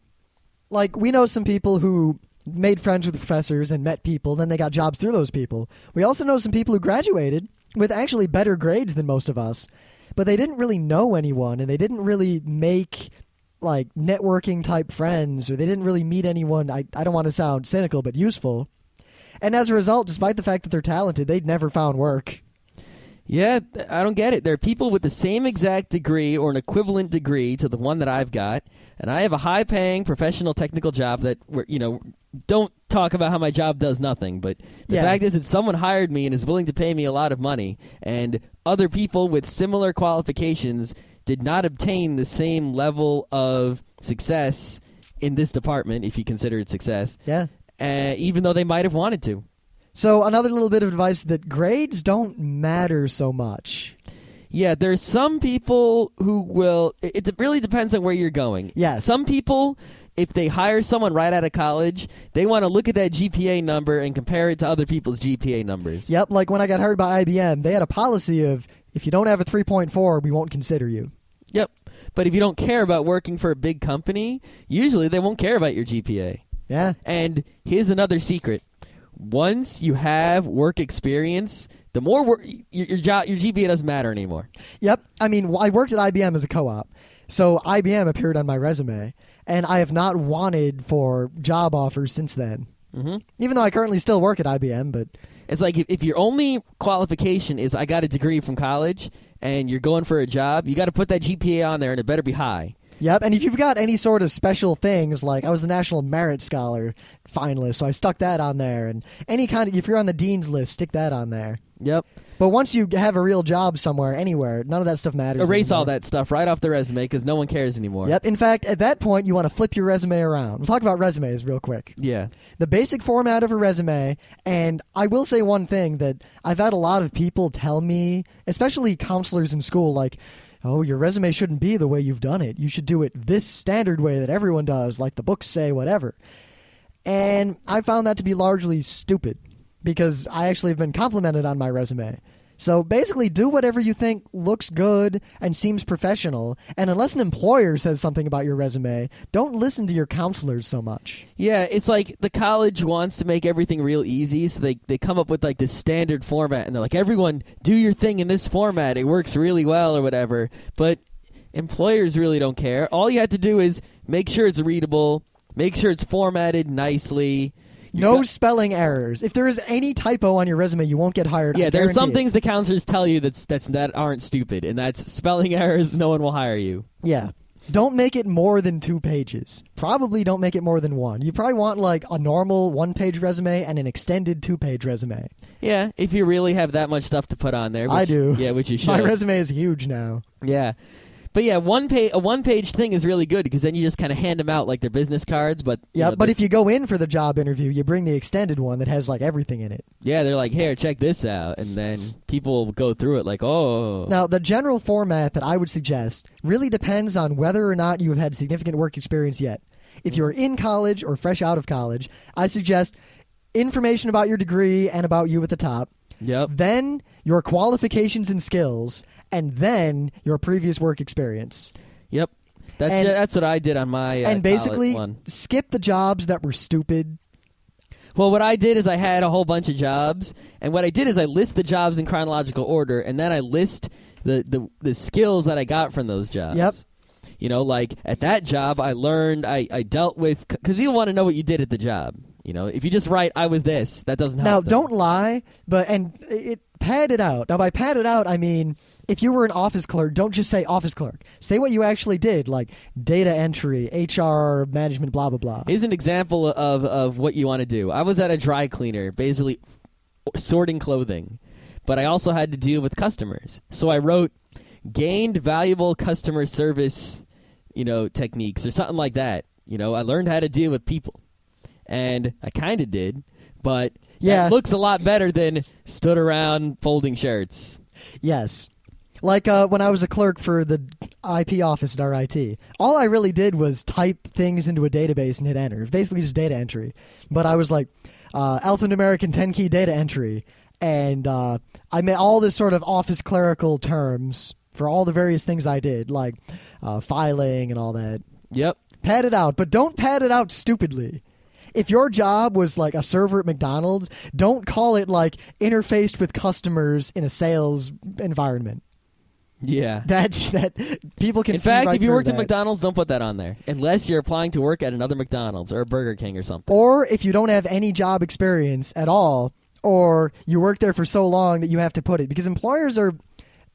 Like, we know some people who made friends with professors and met people, then they got jobs through those people. We also know some people who graduated with actually better grades than most of us, but they didn't really know anyone, and they didn't really make, like, networking-type friends, or they didn't really meet anyone, I don't want to sound cynical, but useful. And as a result, despite the fact that they're talented, they'd never found work. Yeah, I don't get it. There are people with the same exact degree or an equivalent degree to the one that I've got, and I have a high-paying professional technical job that, don't talk about how my job does nothing, but the fact is that someone hired me and is willing to pay me a lot of money, and other people with similar qualifications did not obtain the same level of success in this department, if you consider it success. Yeah. Even though they might have wanted to. So another little bit of advice that grades don't matter so much. Yeah, there's some people who will... It really depends on where you're going. Yes. Some people, if they hire someone right out of college, they want to look at that GPA number and compare it to other people's GPA numbers. Yep, like when I got hired by IBM, they had a policy of, if you don't have a 3.4, we won't consider you. Yep. But if you don't care about working for a big company, usually they won't care about your GPA. Yeah. And here's another secret. Once you have work experience, the more work, your GPA doesn't matter anymore. Yep. I mean, I worked at IBM as a co-op, so IBM appeared on my resume, and I have not wanted for job offers since then. Mm-hmm. Even though I currently still work at IBM, but... It's like if your only qualification is I got a degree from college and you're going for a job, you got to put that GPA on there and it better be high. Yep, and if you've got any sort of special things, like I was the National Merit Scholar finalist, so I stuck that on there, and any kind of, if you're on the Dean's list, stick that on there. Yep. But once you have a real job somewhere, anywhere, none of that stuff matters Erase anymore. all that stuff right off the resume because no one cares anymore. Yep, in fact, at that point, you want to flip your resume around. We'll talk about resumes real quick. Yeah. The basic format of a resume, and I will say one thing that I've had a lot of people tell me, especially counselors in school, like, oh, your resume shouldn't be the way you've done it. You should do it this standard way that everyone does, like the books say, whatever. And I found that to be largely stupid because I actually have been complimented on my resume. So basically, do whatever you think looks good and seems professional. And unless an employer says something about your resume, don't listen to your counselors so much. Yeah, it's like the college wants to make everything real easy, so they come up with like this standard format, and they're like, everyone, do your thing in this format. It works really well or whatever. But employers really don't care. All you have to do is make sure it's readable, make sure it's formatted nicely. No spelling errors. If there is any typo on your resume, you won't get hired. Yeah, there are some it. things the counselors tell you that aren't stupid, and that's spelling errors. No one will hire you. Yeah. Don't make it more than 2 pages. Probably don't make it more than 1. You probably want like a normal 1-page resume and an extended 2-page resume. Yeah, if you really have that much stuff to put on there. Which, I do. Yeah, which you should. My resume is huge now. Yeah. But yeah, a one-page thing is really good because then you just kind of hand them out like their business cards. But Yeah, but if you go in for the job interview, you bring the extended one that has like everything in it. yeah, they're like, here, check this out, and then people go through it like, oh. Now, the general format that I would suggest really depends on whether or not you have had significant work experience yet. If you're in college or fresh out of college, I suggest information about your degree and about you at the top. Yep. Then your qualifications and skills, and then your previous work experience. Yep. That's what I did on my and basically college one. skip the jobs that were stupid. Well, what I did is I had a whole bunch of jobs, and what I did is I list the jobs in chronological order, and then I list the skills that I got from those jobs. Yep. You know, like at that job, I learned, I dealt with, because you want to know what you did at the job. You know, if you just write, I was this, that doesn't help. Now, don't lie, pad it out. Now, by pad it out, I mean, if you were an office clerk, don't just say office clerk. Say what you actually did, like data entry, HR, management, blah, blah, blah. Here's an example of what you want to do. I was at a dry cleaner, basically sorting clothing, but I also had to deal with customers. So I wrote, gained valuable customer service, techniques or something like that. I learned how to deal with people. And I kind of did, but that looks a lot better than stood around folding shirts. Yes. Like when I was a clerk for the IP office at RIT, all I really did was type things into a database and hit enter. Basically just data entry. But I was like alphanumeric and 10-key data entry, and I made all this sort of office clerical terms for all the various things I did, like filing and all that. Yep. Pad it out, but don't pad it out stupidly. If your job was like a server at McDonald's, don't call it like interfaced with customers in a sales environment. Yeah. That people can see right through that. In fact, if you worked at McDonald's, don't put that on there. Unless you're applying to work at another McDonald's or a Burger King or something. Or if you don't have any job experience at all, or you work there for so long that you have to put it. Because employers are,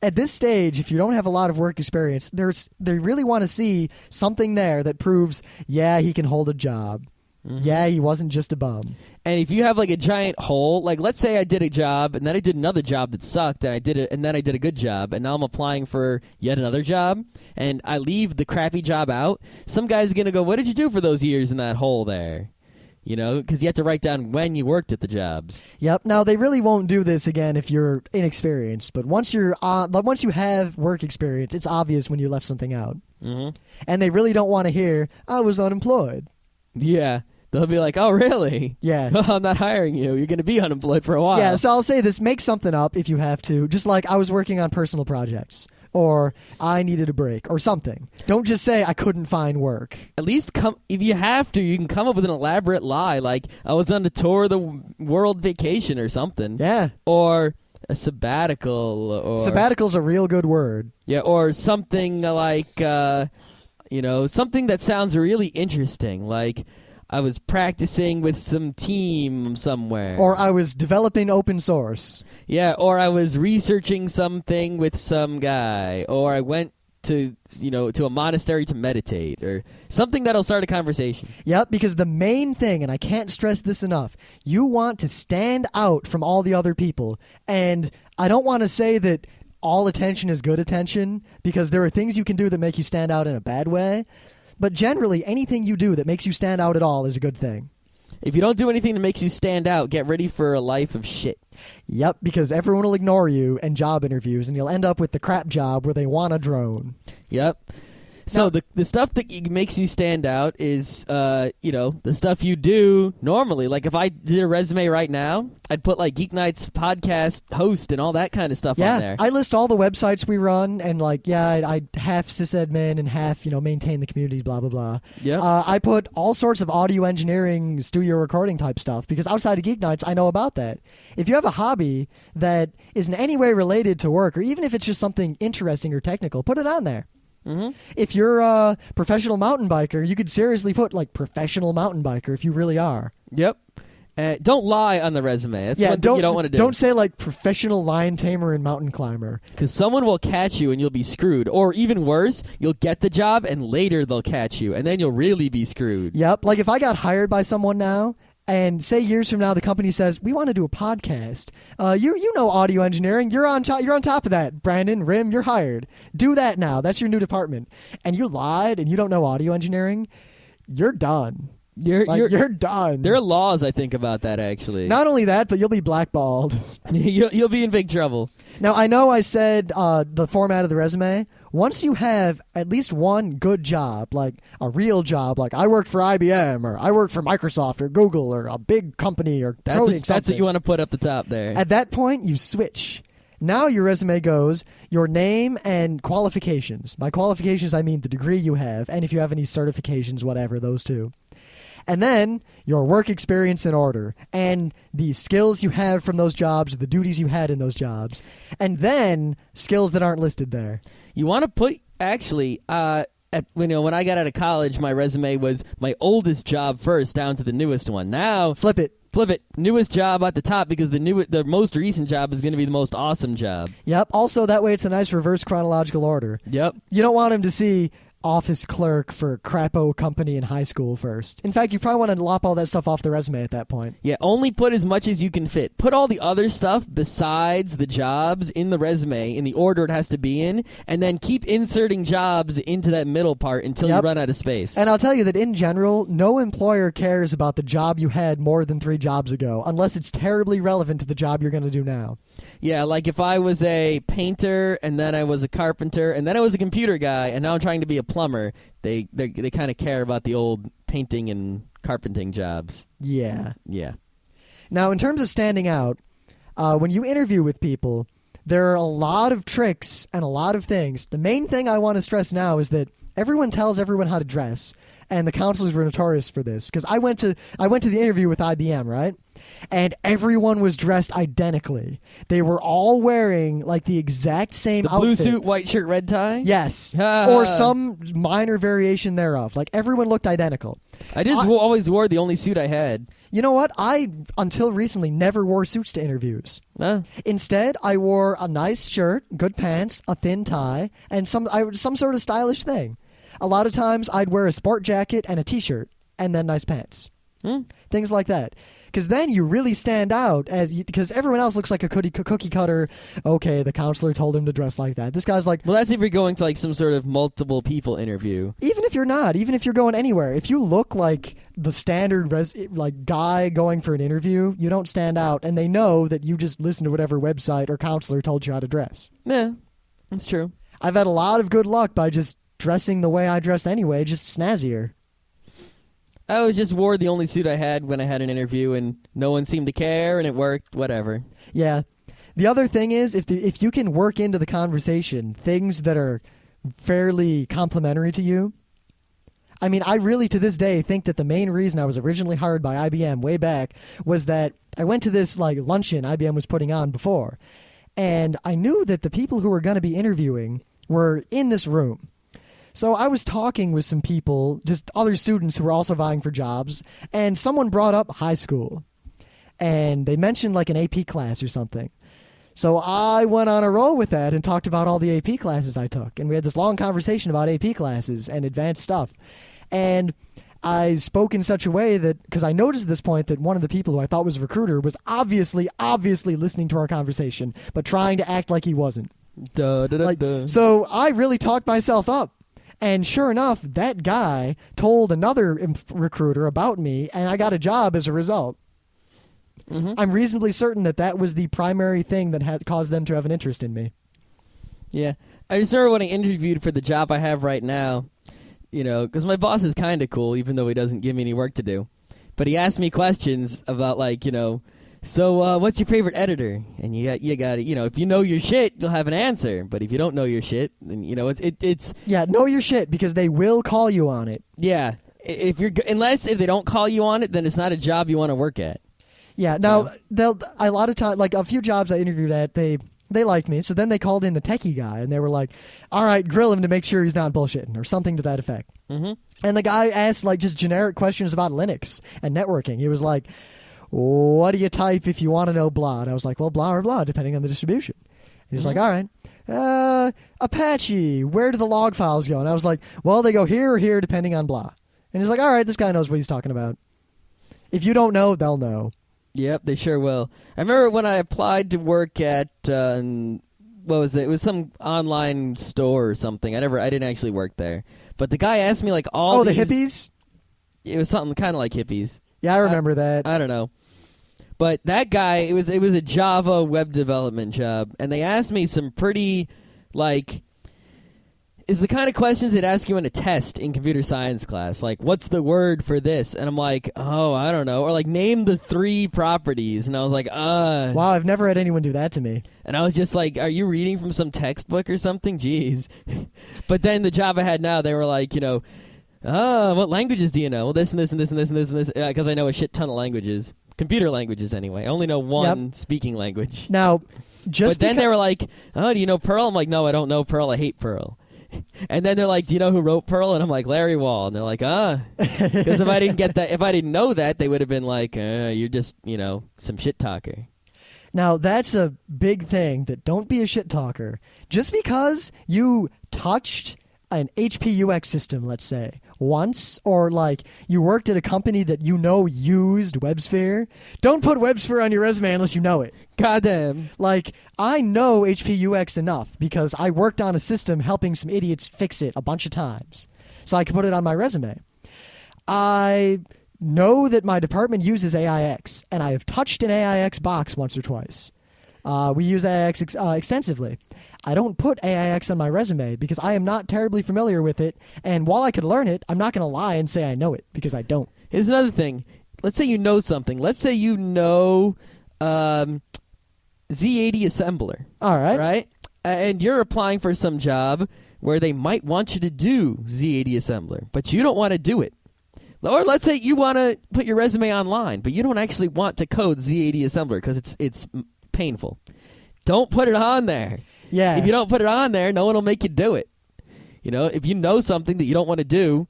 at this stage, if you don't have a lot of work experience, they really want to see something there that proves, yeah, he can hold a job. Mm-hmm. Yeah, he wasn't just a bum. And if you have like a giant hole, like let's say I did a job and then I did another job that sucked, and then I did a good job, and now I'm applying for yet another job, and I leave the crappy job out, some guy's going to go, what did you do for those years in that hole there? Because you have to write down when you worked at the jobs. Yep. Now, they really won't do this again if you're inexperienced, but once you have work experience, it's obvious when you left something out. Mm-hmm. And they really don't want to hear, I was unemployed. Yeah. They'll be like, oh, really? Yeah. I'm not hiring you. You're going to be unemployed for a while. Yeah, so I'll say this. Make something up if you have to. Just like I was working on personal projects, or I needed a break, or something. Don't just say I couldn't find work. At least if you have to, you can come up with an elaborate lie, like I was on a tour of the world vacation or something. Yeah. Or a sabbatical. Or sabbatical's a real good word. Yeah, or something like, something that sounds really interesting, like I was practicing with some team somewhere. Or I was developing open source. Yeah, or I was researching something with some guy. Or I went to a monastery to meditate. Or something that'll start a conversation. Yep, because the main thing, and I can't stress this enough, you want to stand out from all the other people. And I don't want to say that all attention is good attention, because there are things you can do that make you stand out in a bad way. But generally, anything you do that makes you stand out at all is a good thing. If you don't do anything that makes you stand out, get ready for a life of shit. Yep, because everyone will ignore you in job interviews, and you'll end up with the crap job where they want a drone. Yep. So the stuff that makes you stand out is, the stuff you do normally. Like if I did a resume right now, I'd put like Geeknights podcast host and all that kind of stuff on there. I list all the websites we run, and I half sysadmin and half, maintain the community, blah, blah, blah. Yeah. I put all sorts of audio engineering, studio recording type stuff, because outside of Geeknights, I know about that. If you have a hobby that is in any way related to work, or even if it's just something interesting or technical, put it on there. Mm-hmm. If you're a professional mountain biker, you could seriously put like professional mountain biker if you really are. Yep. Don't lie on the resume. That's one thing you don't want to do. Don't say like professional lion tamer and mountain climber. Because someone will catch you and you'll be screwed. Or even worse, you'll get the job and later they'll catch you and then you'll really be screwed. Yep. Like if I got hired by someone now And say years from now, the company says, we want to do a podcast. You know audio engineering. You're on top of that, Brandon, Rim. You're hired. Do that now. That's your new department. And you lied and you don't know audio engineering. You're done. You're done. There are laws, I think, about that, actually. Not only that, but you'll be blackballed. You'll be in big trouble. Now, I know I said the format of the resume. Once you have at least one good job, like a real job, like I worked for IBM or I worked for Microsoft or Google or a big company or that's what you want to put up the top there. At that point, you switch. Now your resume goes your name and qualifications. By qualifications, I mean the degree you have, and if you have any certifications, whatever, those two. And then your work experience in order, and the skills you have from those jobs, the duties you had in those jobs, and then skills that aren't listed there. You want to put, actually, when I got out of college, my resume was my oldest job first down to the newest one. Now, Flip it. Newest job at the top because the most recent job is going to be the most awesome job. Yep. Also, that way it's a nice reverse chronological order. Yep. You don't want him to see office clerk for crapo company in high school first. In fact, you probably want to lop all that stuff off the resume at that point. Yeah, only put as much as you can fit. Put all the other stuff besides the jobs in the resume in the order it has to be in, and then keep inserting jobs into that middle part until you run out of space. And I'll tell you that in general, no employer cares about the job you had more than 3 jobs ago, unless it's terribly relevant to the job you're going to do now. Yeah, like if I was a painter, and then I was a carpenter, and then I was a computer guy, and now I'm trying to be a plumber, they kind of care about the old painting and carpenting jobs. Yeah. Yeah. Now, in terms of standing out, when you interview with people, there are a lot of tricks and a lot of things. The main thing I want to stress now is that everyone tells everyone how to dress, and the counselors were notorious for this. Because I went to the interview with IBM, right? And everyone was dressed identically. They were all wearing like the exact same outfit. Blue suit, white shirt, red tie? Yes. Or some minor variation thereof. Like everyone looked identical. I always wore the only suit I had. You know what? I, until recently, never wore suits to interviews. Instead, I wore a nice shirt, good pants, a thin tie, and some sort of stylish thing. A lot of times, I'd wear a sport jacket and a t-shirt, and then nice pants. Things like that. Because then you really stand out because everyone else looks like a cookie cutter. Okay, the counselor told him to dress like that. This guy's like... Well, that's if you're going to like some sort of multiple people interview. Even if you're not, even if you're going anywhere, if you look like the standard guy going for an interview, you don't stand out, and they know that you just listen to whatever website or counselor told you how to dress. Yeah, that's true. I've had a lot of good luck by just dressing the way I dress anyway, just snazzier. I just wore the only suit I had when I had an interview, and no one seemed to care, and it worked, whatever. Yeah. The other thing is, if you can work into the conversation things that are fairly complimentary to you. I mean, I really, to this day, think that the main reason I was originally hired by IBM way back was that I went to this luncheon IBM was putting on before, and I knew that the people who were going to be interviewing were in this room. So I was talking with some people, just other students who were also vying for jobs, and someone brought up high school. And they mentioned an AP class or something. So I went on a roll with that and talked about all the AP classes I took. And we had this long conversation about AP classes and advanced stuff. And I spoke in such a way that, because I noticed at this point that one of the people who I thought was a recruiter was obviously listening to our conversation, but trying to act like he wasn't. So I really talked myself up. And sure enough, that guy told another recruiter about me, and I got a job as a result. Mm-hmm. I'm reasonably certain that was the primary thing that had caused them to have an interest in me. Yeah. I just remember when I interviewed for the job I have right now, because my boss is kind of cool, even though he doesn't give me any work to do. But he asked me questions about, so what's your favorite editor? And you got to, if you know your shit, you'll have an answer. But if you don't know your shit, then it's yeah, know your shit because they will call you on it. Yeah, if they don't call you on it, then it's not a job you want to work at. Yeah. Now they'll a lot of time a few jobs I interviewed at they liked me, so then they called in the techie guy and they were like, "All right, grill him to make sure he's not bullshitting," or something to that effect. Mm-hmm. And the guy asked just generic questions about Linux and networking. He was like, "What do you type if you want to know blah?" And I was like, "Well, blah or blah, depending on the distribution." And he's like, "All right, Apache, where do the log files go?" And I was like, "Well, they go here or here, depending on blah." And he's like, "All right, this guy knows what he's talking about." If you don't know, they'll know. Yep, they sure will. I remember when I applied to work at what was it? It was some online store or something. I didn't actually work there. But the guy asked me like all the these, hippies? It was something kind of like hippies. Yeah, I remember that. I don't know. But that guy, it was a Java web development job, and they asked me some pretty like is the kind of questions they'd ask you in a test in computer science class, like, what's the word for this? And I'm like, oh, I don't know. Or, like, name the 3 properties. And I was like, Wow, I've never had anyone do that to me. And I was just like, are you reading from some textbook or something? Jeez. But then the job I had now, they were like, what languages do you know? Well, this and this and this and this and this and this. Because I know a shit ton of languages. Computer languages, anyway. I only know one speaking language. Now, But then they were like, oh, do you know Perl? I'm like, no, I don't know Perl. I hate Perl. And then they're like, do you know who wrote Perl? And I'm like, Larry Wall. And they're like, because if I didn't know that, they would have been like, you're just, some shit talker. Now, that's a big thing, that don't be a shit talker. Just because you touched an HP UX system, let's say, once, or like you worked at a company that used WebSphere, don't put WebSphere on your resume unless you know it. Goddamn. Like, I know HP UX enough because I worked on a system helping some idiots fix it a bunch of times. So I could put it on my resume. I know that my department uses AIX, and I have touched an AIX box once or twice. We use AIX extensively. I don't put AIX on my resume because I am not terribly familiar with it, and while I could learn it, I'm not going to lie and say I know it, because I don't. Here's another thing. Let's say you know something. Let's say you know Z80 assembler. All right. Right? And you're applying for some job where they might want you to do Z80 assembler, but you don't want to do it. Or let's say you want to put your resume online, but you don't actually want to code Z80 assembler because it's painful. Don't put it on there. Yeah. If you don't put it on there, no one will make you do it. If you know something that you don't want to do,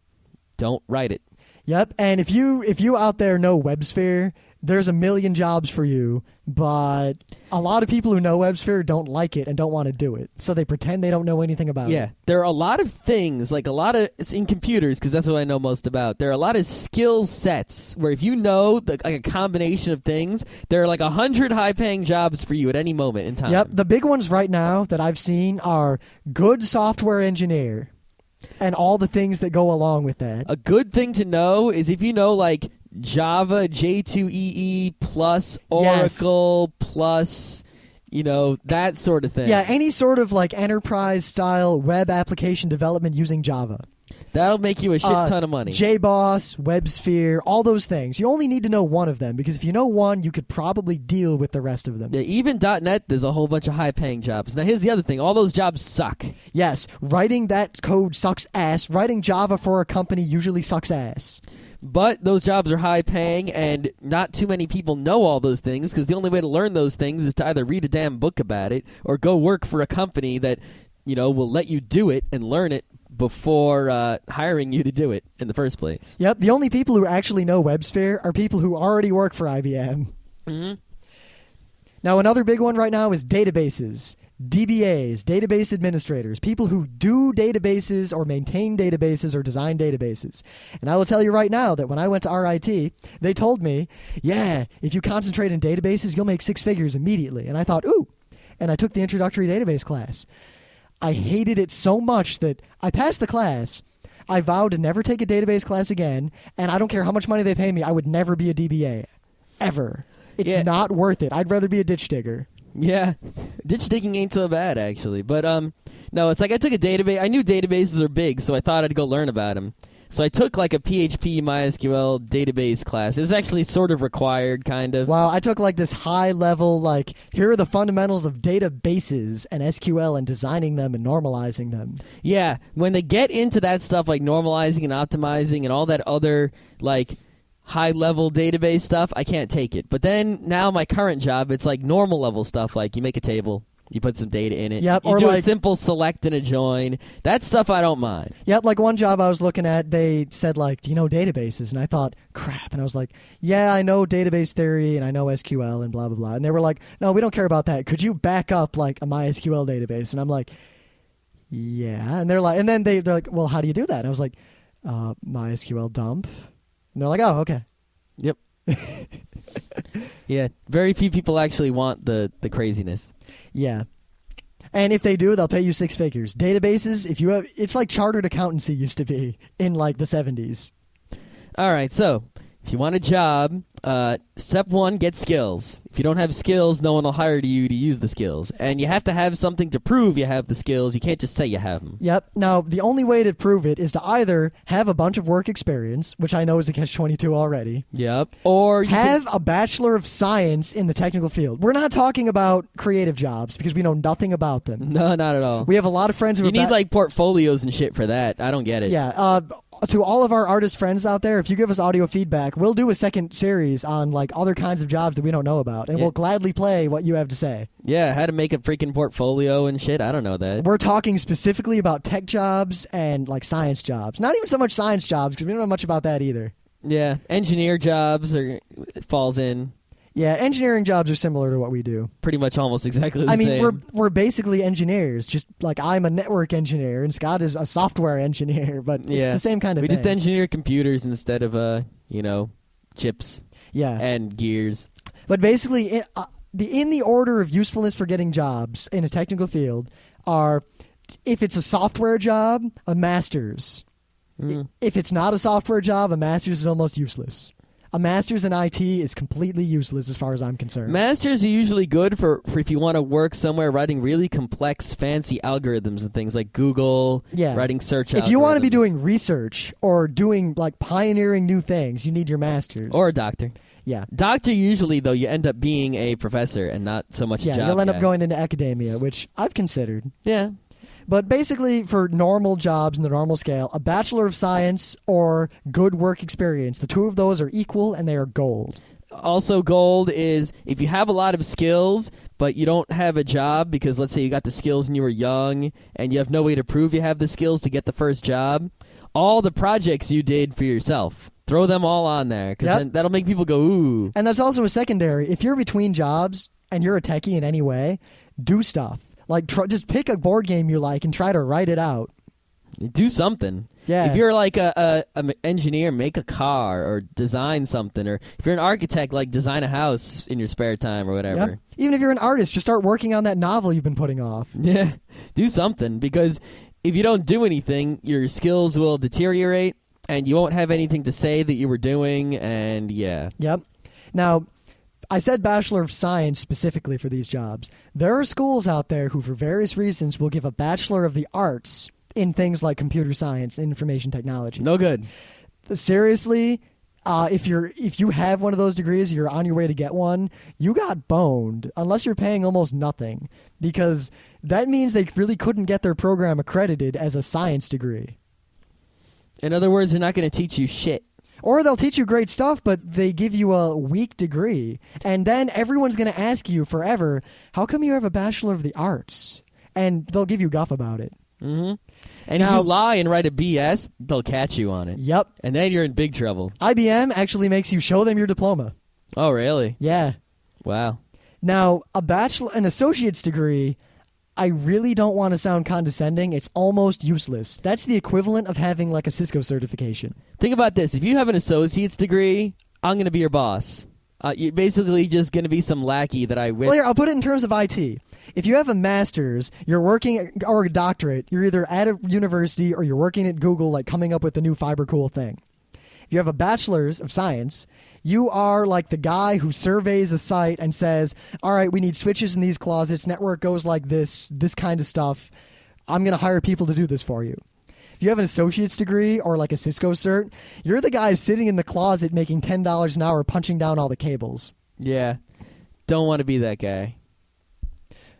don't write it. Yep, and if you out there know WebSphere, there's a million jobs for you, but a lot of people who know WebSphere don't like it and don't want to do it, so they pretend they don't know anything about it. Yeah, there are a lot of things, like a lot of, in computers, because that's what I know most about, there are a lot of skill sets where if you know like a combination of things, there are like 100 high-paying jobs for you at any moment in time. Yep, the big ones right now that I've seen are good software engineer and all the things that go along with that. A good thing to know is if you know like Java, J2EE plus Oracle plus, that sort of thing. Yeah, any sort of like enterprise-style web application development using Java. That'll make you a shit ton of money. JBoss, WebSphere, all those things. You only need to know one of them, because if you know one, you could probably deal with the rest of them. Yeah, even .NET, there's a whole bunch of high-paying jobs. Now, here's the other thing. All those jobs suck. Yes, writing that code sucks ass. Writing Java for a company usually sucks ass. But those jobs are high-paying, and not too many people know all those things, because the only way to learn those things is to either read a damn book about it or go work for a company that, will let you do it and learn it before hiring you to do it in the first place. Yep, the only people who actually know WebSphere are people who already work for IBM. Mm-hmm. Now, another big one right now is databases. DBAs, database administrators, people who do databases or maintain databases or design databases. And I will tell you right now that when I went to RIT, they told me, yeah, if you concentrate in databases, you'll make 6 figures immediately. And I thought, ooh. And I took the introductory database class. I hated it so much that I passed the class. I vowed to never take a database class again, and I don't care how much money they pay me, I would never be a DBA. Ever. It's not worth it. I'd rather be a ditch digger. Yeah. Ditch digging ain't so bad, actually. But, no, it's like I took a database. I knew databases are big, so I thought I'd go learn about them. So I took like a PHP MySQL database class. It was actually sort of required, kind of. Wow, I took like this high level, like, here are the fundamentals of databases and SQL and designing them and normalizing them. Yeah, when they get into that stuff like normalizing and optimizing and all that other, like, high-level database stuff, I can't take it. But then, now my current job, it's like normal-level stuff, like you make a table, you put some data in it, yep, you do a simple select and a join. That stuff I don't mind. Yep, like one job I was looking at, they said, like, do you know databases? And I thought, crap. And I was like, yeah, I know database theory and I know SQL and blah, blah, blah. And they were like, no, we don't care about that. Could you back up, like, a MySQL database? And I'm like, yeah. And they're like, and then they're like, well, how do you do that? And I was like, MySQL dump. And they're like, oh, okay. Yep. Yeah, very few people actually want the craziness. Yeah. And if they do, they'll pay you six figures. Databases, if you have, it's like chartered accountancy used to be in like the 70s. All right, so if you want a job, step one, get skills. If you don't have skills, no one will hire you to use the skills. And you have to have something to prove you have the skills. You can't just say you have them. Yep. Now, the only way to prove it is to either have a bunch of work experience, which I know is a catch-22 already. Yep. Or have a Bachelor of Science in the technical field. We're not talking about creative jobs because we know nothing about them. No, not at all. We have a lot of friends who You need like portfolios and shit for that. I don't get it. Yeah. To all of our artist friends out there, if you give us audio feedback, we'll do a second series on like other kinds of jobs that we don't know about, and we'll gladly play what you have to say. Yeah, how to make a freaking portfolio and shit. I don't know that. We're talking specifically about tech jobs and like science jobs. Not even so much science jobs because we don't know much about that either. Yeah, engineer jobs falls in. Yeah, engineering jobs are similar to what we do. Pretty much almost exactly the same. same. I mean, we're basically engineers. Just like I'm a network engineer and Scott is a software engineer, but it's the same kind of thing. We just engineer computers instead of, chips and gears. But basically, in the order of usefulness for getting jobs in a technical field are, if it's a software job, a master's. If it's not a software job, a master's is almost useless. A master's in IT is completely useless as far as I'm concerned. Masters are usually good for if you want to work somewhere writing really complex, fancy algorithms and things like Google, writing search algorithms. If you want to be doing research or doing like pioneering new things, you need your master's. Or a doctor. Yeah. Doctor, usually, though, you end up being a professor and not so much a job you'll end guy. up going into academia, which I've considered. Yeah. But basically, for normal jobs in the normal scale, a Bachelor of Science or good work experience, the two of those are equal and they are gold. Also, gold is if you have a lot of skills, but you don't have a job because, let's say, you got the skills when you were young and you have no way to prove you have the skills to get the first job, all the projects you did for yourself, throw them all on there because then that'll make people go, ooh. And that's also a secondary. If you're between jobs and you're a techie in any way, do stuff. Like, just pick a board game you like and try to write it out. Do something. Yeah. If you're like an engineer, make a car or design something. Or if you're an architect, like design a house in your spare time or whatever. Yep. Even if you're an artist, just start working on that novel you've been putting off. Yeah. Do something. Because if you don't do anything, your skills will deteriorate and you won't have anything to say that you were doing. And yeah. Yep. Now, I said Bachelor of Science specifically for these jobs. There are schools out there who, for various reasons, will give a Bachelor of the Arts in things like computer science and information technology. No good. Seriously, if you have one of those degrees, you're on your way to get one, you got boned, unless you're paying almost nothing, because that means they really couldn't get their program accredited as a science degree. In other words, they're not going to teach you shit. Or they'll teach you great stuff, but they give you a weak degree. And then everyone's going to ask you forever, how come you have a Bachelor of the Arts? And they'll give you guff about it. Mm-hmm. And now, if you lie and write a BS, they'll catch you on it. Yep. And then you're in big trouble. IBM actually makes you show them your diploma. Oh, really? Yeah. Wow. Now, an associate's degree, I really don't want to sound condescending. It's almost useless. That's the equivalent of having like a Cisco certification. Think about this. If you have an associate's degree, I'm going to be your boss. You're basically just going to be some lackey that I wish. Well, here, I'll put it in terms of IT. If you have a master's, you're working, or a doctorate, you're either at a university or you're working at Google, like coming up with the new fiber cool thing. If you have a bachelor's of science, you are like the guy who surveys a site and says, all right, we need switches in these closets, network goes like this kind of stuff. I'm going to hire people to do this for you. If you have an associate's degree or like a Cisco cert, you're the guy sitting in the closet making $10 an hour punching down all the cables. Yeah. Don't want to be that guy.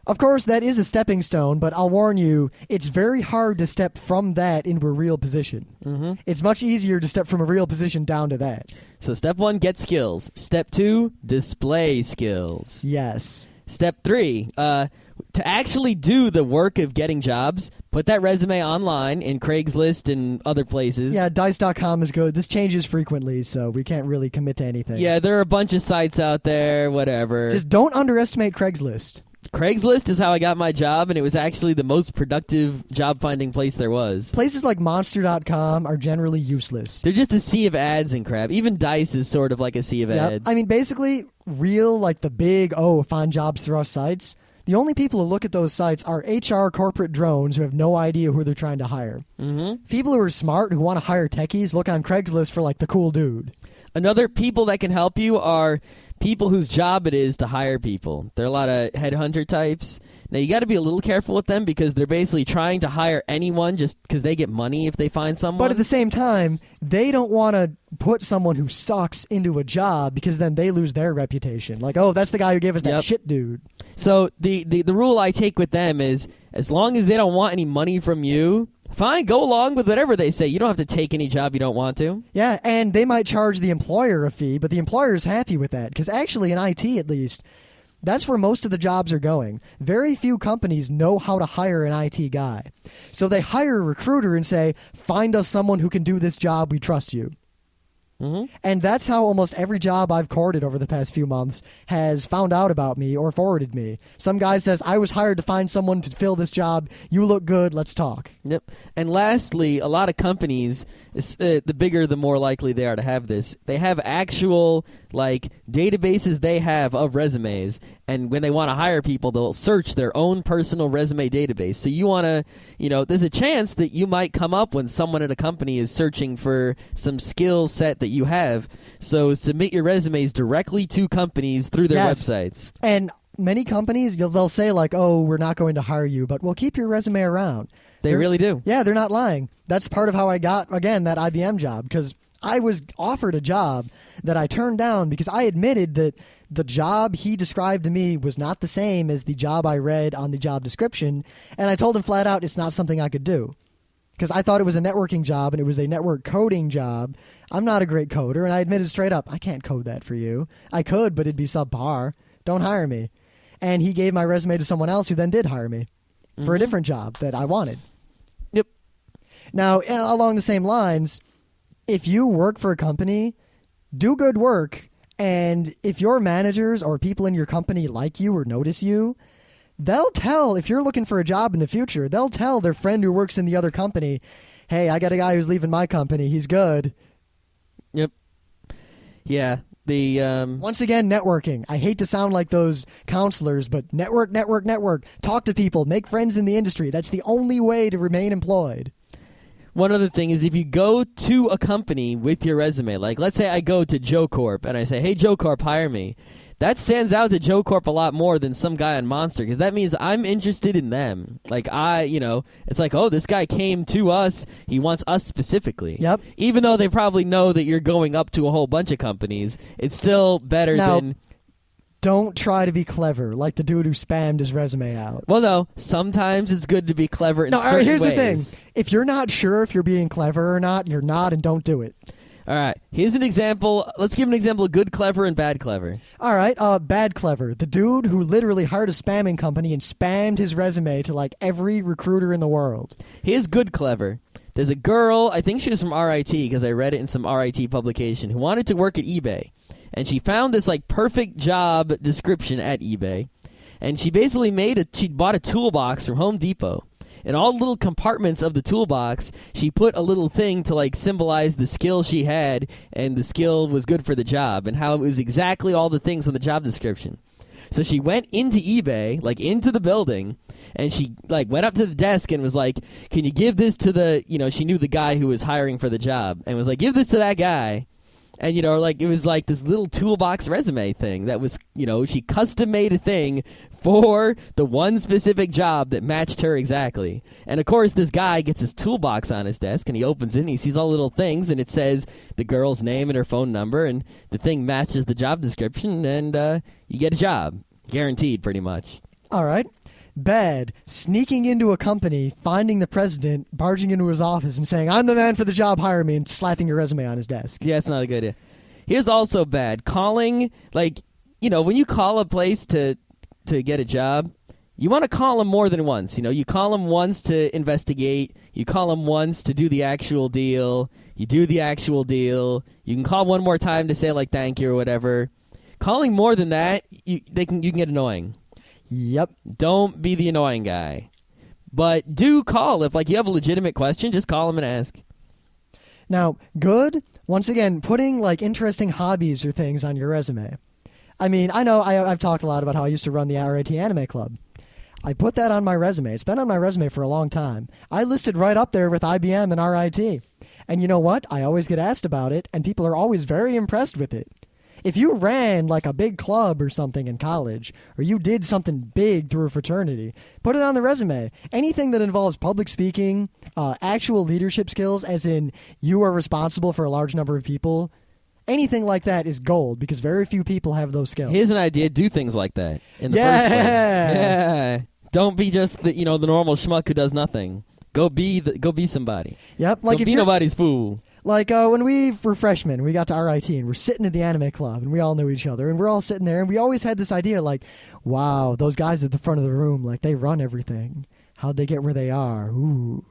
Of course, that is a stepping stone, but I'll warn you, it's very hard to step from that into a real position. Mm-hmm. It's much easier to step from a real position down to that. So step 1, get skills. Step 2, display skills. Yes. Step 3, to actually do the work of getting jobs, put that resume online in Craigslist and other places. Yeah, Dice.com is good. This changes frequently, so we can't really commit to anything. Yeah, there are a bunch of sites out there, whatever. Just don't underestimate Craigslist. Craigslist is how I got my job, and it was actually the most productive job-finding place there was. Places like Monster.com are generally useless. They're just a sea of ads and crap. Even Dice is sort of like a sea of ads. I mean, basically, real, like the big, find jobs through us sites, the only people who look at those sites are HR corporate drones who have no idea who they're trying to hire. Mm-hmm. People who are smart, who want to hire techies, look on Craigslist for, like, the cool dude. Another people that can help you are people whose job it is to hire people. There are a lot of headhunter types. Now, you got to be a little careful with them because they're basically trying to hire anyone just because they get money if they find someone. But at the same time, they don't want to put someone who sucks into a job because then they lose their reputation. Like, oh, that's the guy who gave us that shit dude. So the rule I take with them is as long as they don't want any money from you, fine, go along with whatever they say. You don't have to take any job you don't want to. Yeah, and they might charge the employer a fee, but the employer's happy with that because actually in IT at least, that's where most of the jobs are going. Very few companies know how to hire an IT guy. So they hire a recruiter and say, find us someone who can do this job, we trust you. Mm-hmm. And that's how almost every job I've courted over the past few months has found out about me or forwarded me. Some guy says, I was hired to find someone to fill this job. You look good. Let's talk. Yep. And lastly, a lot of companies, the bigger the more likely they are to have this, they have actual databases they have of resumes. And when they want to hire people, they'll search their own personal resume database. So you want to, there's a chance that you might come up when someone at a company is searching for some skill set that you have. So submit your resumes directly to companies through their websites. And many companies, they'll say we're not going to hire you, but we'll keep your resume around. They really do. Yeah, they're not lying. That's part of how I got, again, that IBM job, because I was offered a job that I turned down because I admitted that the job he described to me was not the same as the job I read on the job description, and I told him flat out it's not something I could do. Because I thought it was a networking job, and it was a network coding job. I'm not a great coder, and I admitted straight up, I can't code that for you. I could, but it'd be subpar. Don't hire me. And he gave my resume to someone else who then did hire me for a different job that I wanted. Yep. Now, along the same lines, if you work for a company, do good work, and if your managers or people in your company like you or notice you, they'll tell, if you're looking for a job in the future, they'll tell their friend who works in the other company, hey, I got a guy who's leaving my company, he's good. Yep. Yeah. Once again, networking. I hate to sound like those counselors, but network. Talk to people. Make friends in the industry. That's the only way to remain employed. One other thing is if you go to a company with your resume, like let's say I go to Joe Corp and I say, hey, Joe Corp, hire me. That stands out to Joe Corp a lot more than some guy on Monster because that means I'm interested in them. It's like, oh, this guy came to us. He wants us specifically. Yep. Even though they probably know that you're going up to a whole bunch of companies, it's still better than... Don't try to be clever like the dude who spammed his resume out. Well, no. Sometimes it's good to be clever in certain ways. Here's the thing. If you're not sure if you're being clever or not, you're not, and don't do it. All right. Here's an example. Let's give an example of good clever and bad clever. All right. Bad clever. The dude who literally hired a spamming company and spammed his resume to every recruiter in the world. Here's good clever. There's a girl, I think she was from RIT because I read it in some RIT publication, who wanted to work at eBay. And she found this perfect job description at eBay. And she basically she bought a toolbox from Home Depot. In all the little compartments of the toolbox, she put a little thing to symbolize the skill she had, and the skill was good for the job, and how it was exactly all the things on the job description. So she went into eBay, into the building, and she went up to the desk and was like, can you give this to the, she knew the guy who was hiring for the job, and was like, give this to that guy. And, it was this little toolbox resume thing that was, she custom made a thing for the one specific job that matched her exactly. And, of course, this guy gets his toolbox on his desk, and he opens it, and he sees all the little things, and it says the girl's name and her phone number, and the thing matches the job description, and you get a job. Guaranteed, pretty much. All right. Bad. Sneaking into a company, finding the president, barging into his office and saying, I'm the man for the job, hire me, and slapping your resume on his desk. Yeah, it's not a good idea. Here's also bad. Calling, when you call a place to get a job, you want to call them more than once. You call them once to investigate. You call them once to do the actual deal. You do the actual deal. You can call one more time to say, thank you or whatever. Calling more than that, you can get annoying. Yep. Don't be the annoying guy. But do call if you have a legitimate question. Just call them and ask. Now, good. Once again, putting interesting hobbies or things on your resume. I mean, I know I've talked a lot about how I used to run the RIT Anime Club. I put that on my resume. It's been on my resume for a long time. I listed right up there with IBM and RIT. And you know what? I always get asked about it, and people are always very impressed with it. If you ran a big club or something in college, or you did something big through a fraternity, put it on the resume. Anything that involves public speaking, actual leadership skills, as in you are responsible for a large number of people, anything like that is gold because very few people have those skills. Here's an idea. Do things like that in the first place. Yeah. Don't be just the normal schmuck who does nothing. Go be somebody. Yep. Don't be nobody's fool. When we were freshmen, we got to RIT, and we're sitting at the anime club, and we all knew each other, and we're all sitting there, and we always had this idea, wow, those guys at the front of the room, they run everything. How'd they get where they are? Ooh.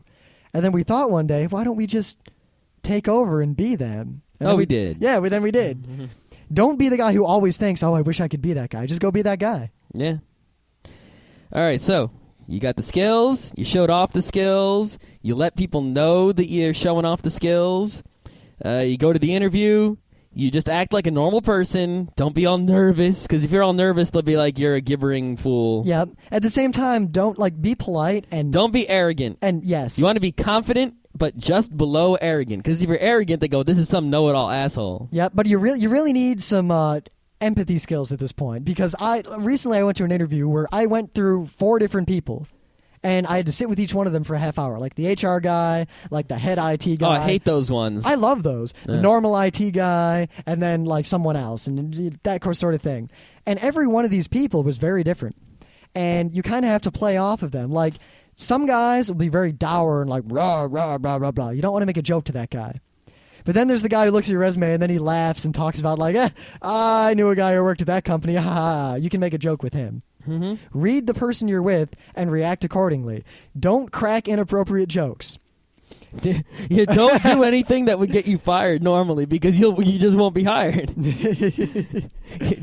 And then we thought one day, why don't we just take over and be them? And we did. Yeah, then we did. Don't be the guy who always thinks, I wish I could be that guy. Just go be that guy. Yeah. All right, so you got the skills, you showed off the skills, you let people know that you're showing off the skills, you go to the interview, you just act like a normal person, don't be all nervous, because if you're all nervous, they'll be like, you're a gibbering fool. Yep. At the same time, don't, be polite and... Don't be arrogant. And, yes. You want to be confident, but just below arrogant, because if you're arrogant, they go, this is some know-it-all asshole. Yep, but you really need some... empathy skills at this point, because recently I went to an interview where I went through 4 different people, and I had to sit with each one of them for a half hour, the HR guy, the head IT guy. Oh, I hate those ones. I love those. Yeah. The normal IT guy, and then someone else, and that sort of thing. And every one of these people was very different, and you kind of have to play off of them. Some guys will be very dour and rah, rah, blah, blah, blah. You don't want to make a joke to that guy. But then there's the guy who looks at your resume and then he laughs and talks about I knew a guy who worked at that company. Ha ha. You can make a joke with him. Mm-hmm. Read the person you're with and react accordingly. Don't crack inappropriate jokes. You don't do anything that would get you fired normally because you just won't be hired.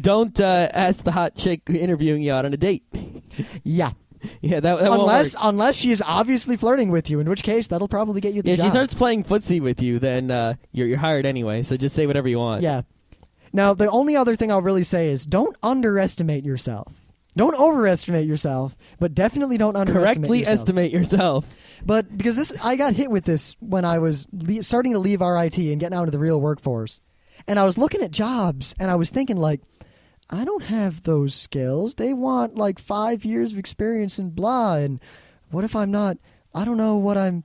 Don't ask the hot chick interviewing you out on a date. Yeah. Yeah, that won't work. Unless she is obviously flirting with you, in which case that'll probably get you the job. If she starts playing footsie with you, then you're hired anyway, so just say whatever you want. Yeah. Now, the only other thing I'll really say is don't underestimate yourself. Don't overestimate yourself, but definitely don't underestimate Correctly yourself. estimate yourself. But because I got hit with this when I was starting to leave RIT and getting out into the real workforce. And I was looking at jobs, and I was thinking, I don't have those skills. They want 5 years of experience and blah. And what if I'm not? I don't know what am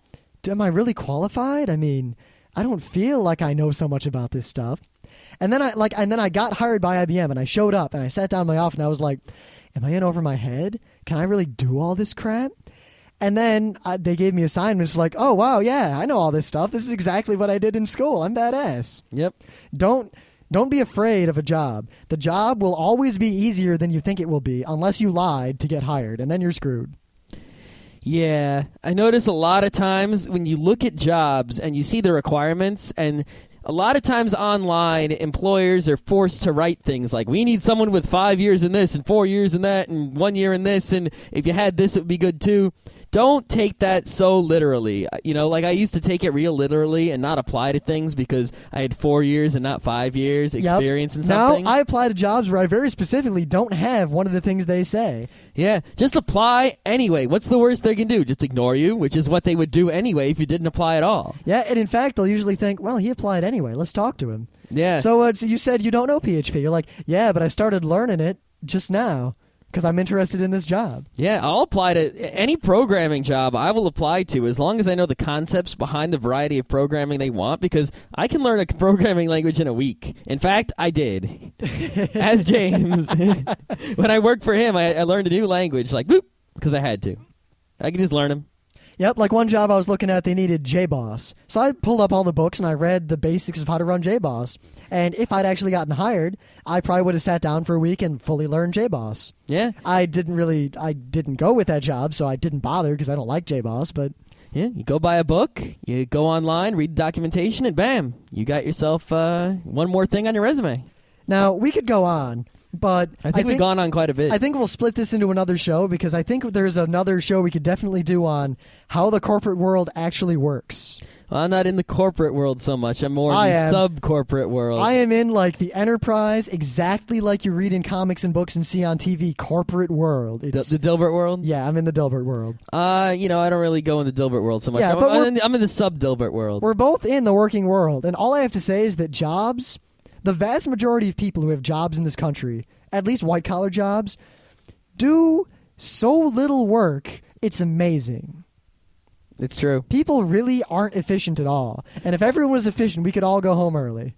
I really qualified? I mean, I don't feel like I know so much about this stuff. And then I got hired by IBM, and I showed up and I sat down in my office and I was like, am I in over my head? Can I really do all this crap? And then they gave me assignments oh wow, yeah, I know all this stuff. This is exactly what I did in school. I'm badass. Yep. Don't be afraid of a job. The job will always be easier than you think it will be unless you lied to get hired, and then you're screwed. Yeah, I notice a lot of times when you look at jobs and you see the requirements, and a lot of times online, employers are forced to write things like, we need someone with 5 years in this and 4 years in that and 1 year in this, and if you had this, it would be good too. Don't take that so literally. I used to take it real literally and not apply to things because I had 4 years and not 5 years experience in something. Now I apply to jobs where I very specifically don't have one of the things they say. Yeah, just apply anyway. What's the worst they can do? Just ignore you, which is what they would do anyway if you didn't apply at all. Yeah, and in fact, they'll usually think, well, he applied anyway. Let's talk to him. Yeah. So you said you don't know PHP. You're like, yeah, but I started learning it just now. Because I'm interested in this job. Yeah, I'll apply to any programming job I will apply to as long as I know the concepts behind the variety of programming they want, because I can learn a programming language in a week. In fact, I did. As James. When I worked for him, I learned a new language, boop, because I had to. I could just learn them. Yep, one job I was looking at, they needed JBoss. So I pulled up all the books and I read the basics of how to run JBoss. And if I'd actually gotten hired, I probably would have sat down for a week and fully learned JBoss. Yeah. I didn't go with that job, so I didn't bother because I don't like JBoss, but... Yeah, you go buy a book, you go online, read the documentation, and bam, you got yourself one more thing on your resume. Now, we could go on, But I think we've gone on quite a bit. I think we'll split this into another show because I think there's another show we could definitely do on how the corporate world actually works. Well, I'm not in the corporate world so much. I'm more in the sub-corporate world. I am in like the enterprise, exactly like you read in comics and books and see on TV, corporate world. The Dilbert world? Yeah, I'm in the Dilbert world. I don't really go in the Dilbert world so much. Yeah, I'm in the sub-Dilbert world. We're both in the working world, and all I have to say is that jobs, the vast majority of people who have jobs in this country, at least white-collar jobs, do so little work, it's amazing. It's true. People really aren't efficient at all. And if everyone was efficient, we could all go home early.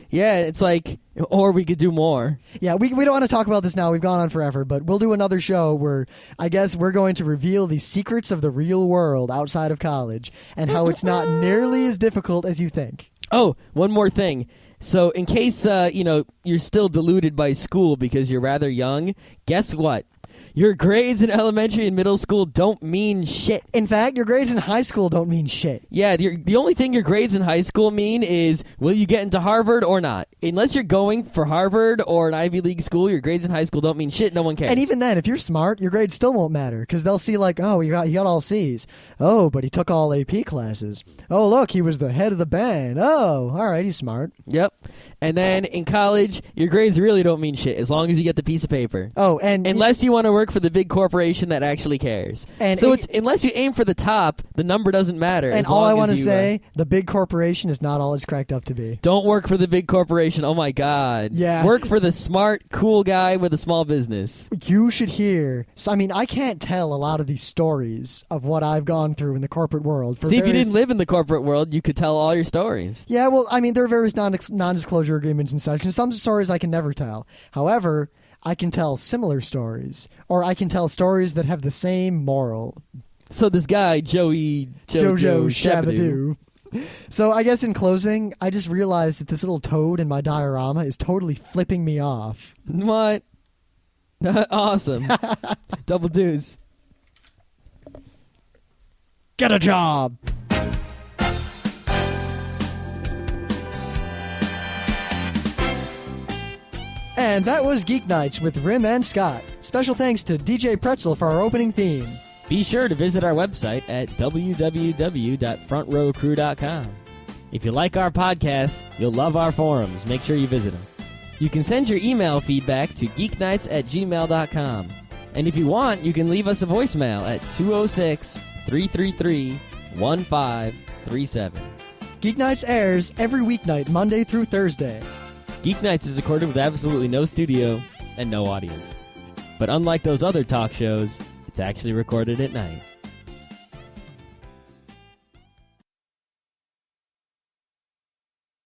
Yeah, it's like, or we could do more. Yeah, we don't want to talk about this now. We've gone on forever, but we'll do another show where I guess we're going to reveal the secrets of the real world outside of college and how it's not nearly as difficult as you think. Oh, one more thing. So in case, you're still deluded by school because you're rather young, guess what? Your grades in elementary and middle school don't mean shit. In fact, your grades in high school don't mean shit. Yeah, the only thing your grades in high school mean is will you get into Harvard or not. Unless you're going for Harvard or an Ivy League school, your grades in high school don't mean shit. No one cares. And even then, if you're smart, your grades still won't matter because they'll see like, oh, he got all C's. Oh, but he took all AP classes. Oh, look, he was the head of the band. Oh, all right, he's smart. Yep. And then in college, your grades really don't mean shit as long as you get the piece of paper. Oh, and unless you want to work for the big corporation that actually cares. And so it's unless you aim for the top, the number doesn't matter. And all I want to say, the big corporation is not all it's cracked up to be. Don't work for the big corporation. Oh my God. Yeah. Work for the smart, cool guy with a small business. You should hear. So, I mean, I can't tell a lot of these stories of what I've gone through in the corporate world. See, if you didn't live in the corporate world, you could tell all your stories. Yeah, well, I mean, there are various non-disclosure agreements and such, and some stories I can never tell. However, I can tell similar stories, or I can tell stories that have the same moral. So this guy, Jojo Shabadoo. So I guess in closing, I just realized that this little toad in my diorama is totally flipping me off. What? Awesome. Double deuce. Get a job! And that was Geeknights with Rim and Scott. Special thanks to DJ Pretzel for our opening theme. Be sure to visit our website at www.frontrowcrew.com. If you like our podcasts, you'll love our forums. Make sure you visit them. You can send your email feedback to geeknights@gmail.com. And if you want, you can leave us a voicemail at 206-333-1537. Geeknights airs every weeknight, Monday through Thursday. Geeknights is recorded with absolutely no studio and no audience. But unlike those other talk shows, it's actually recorded at night.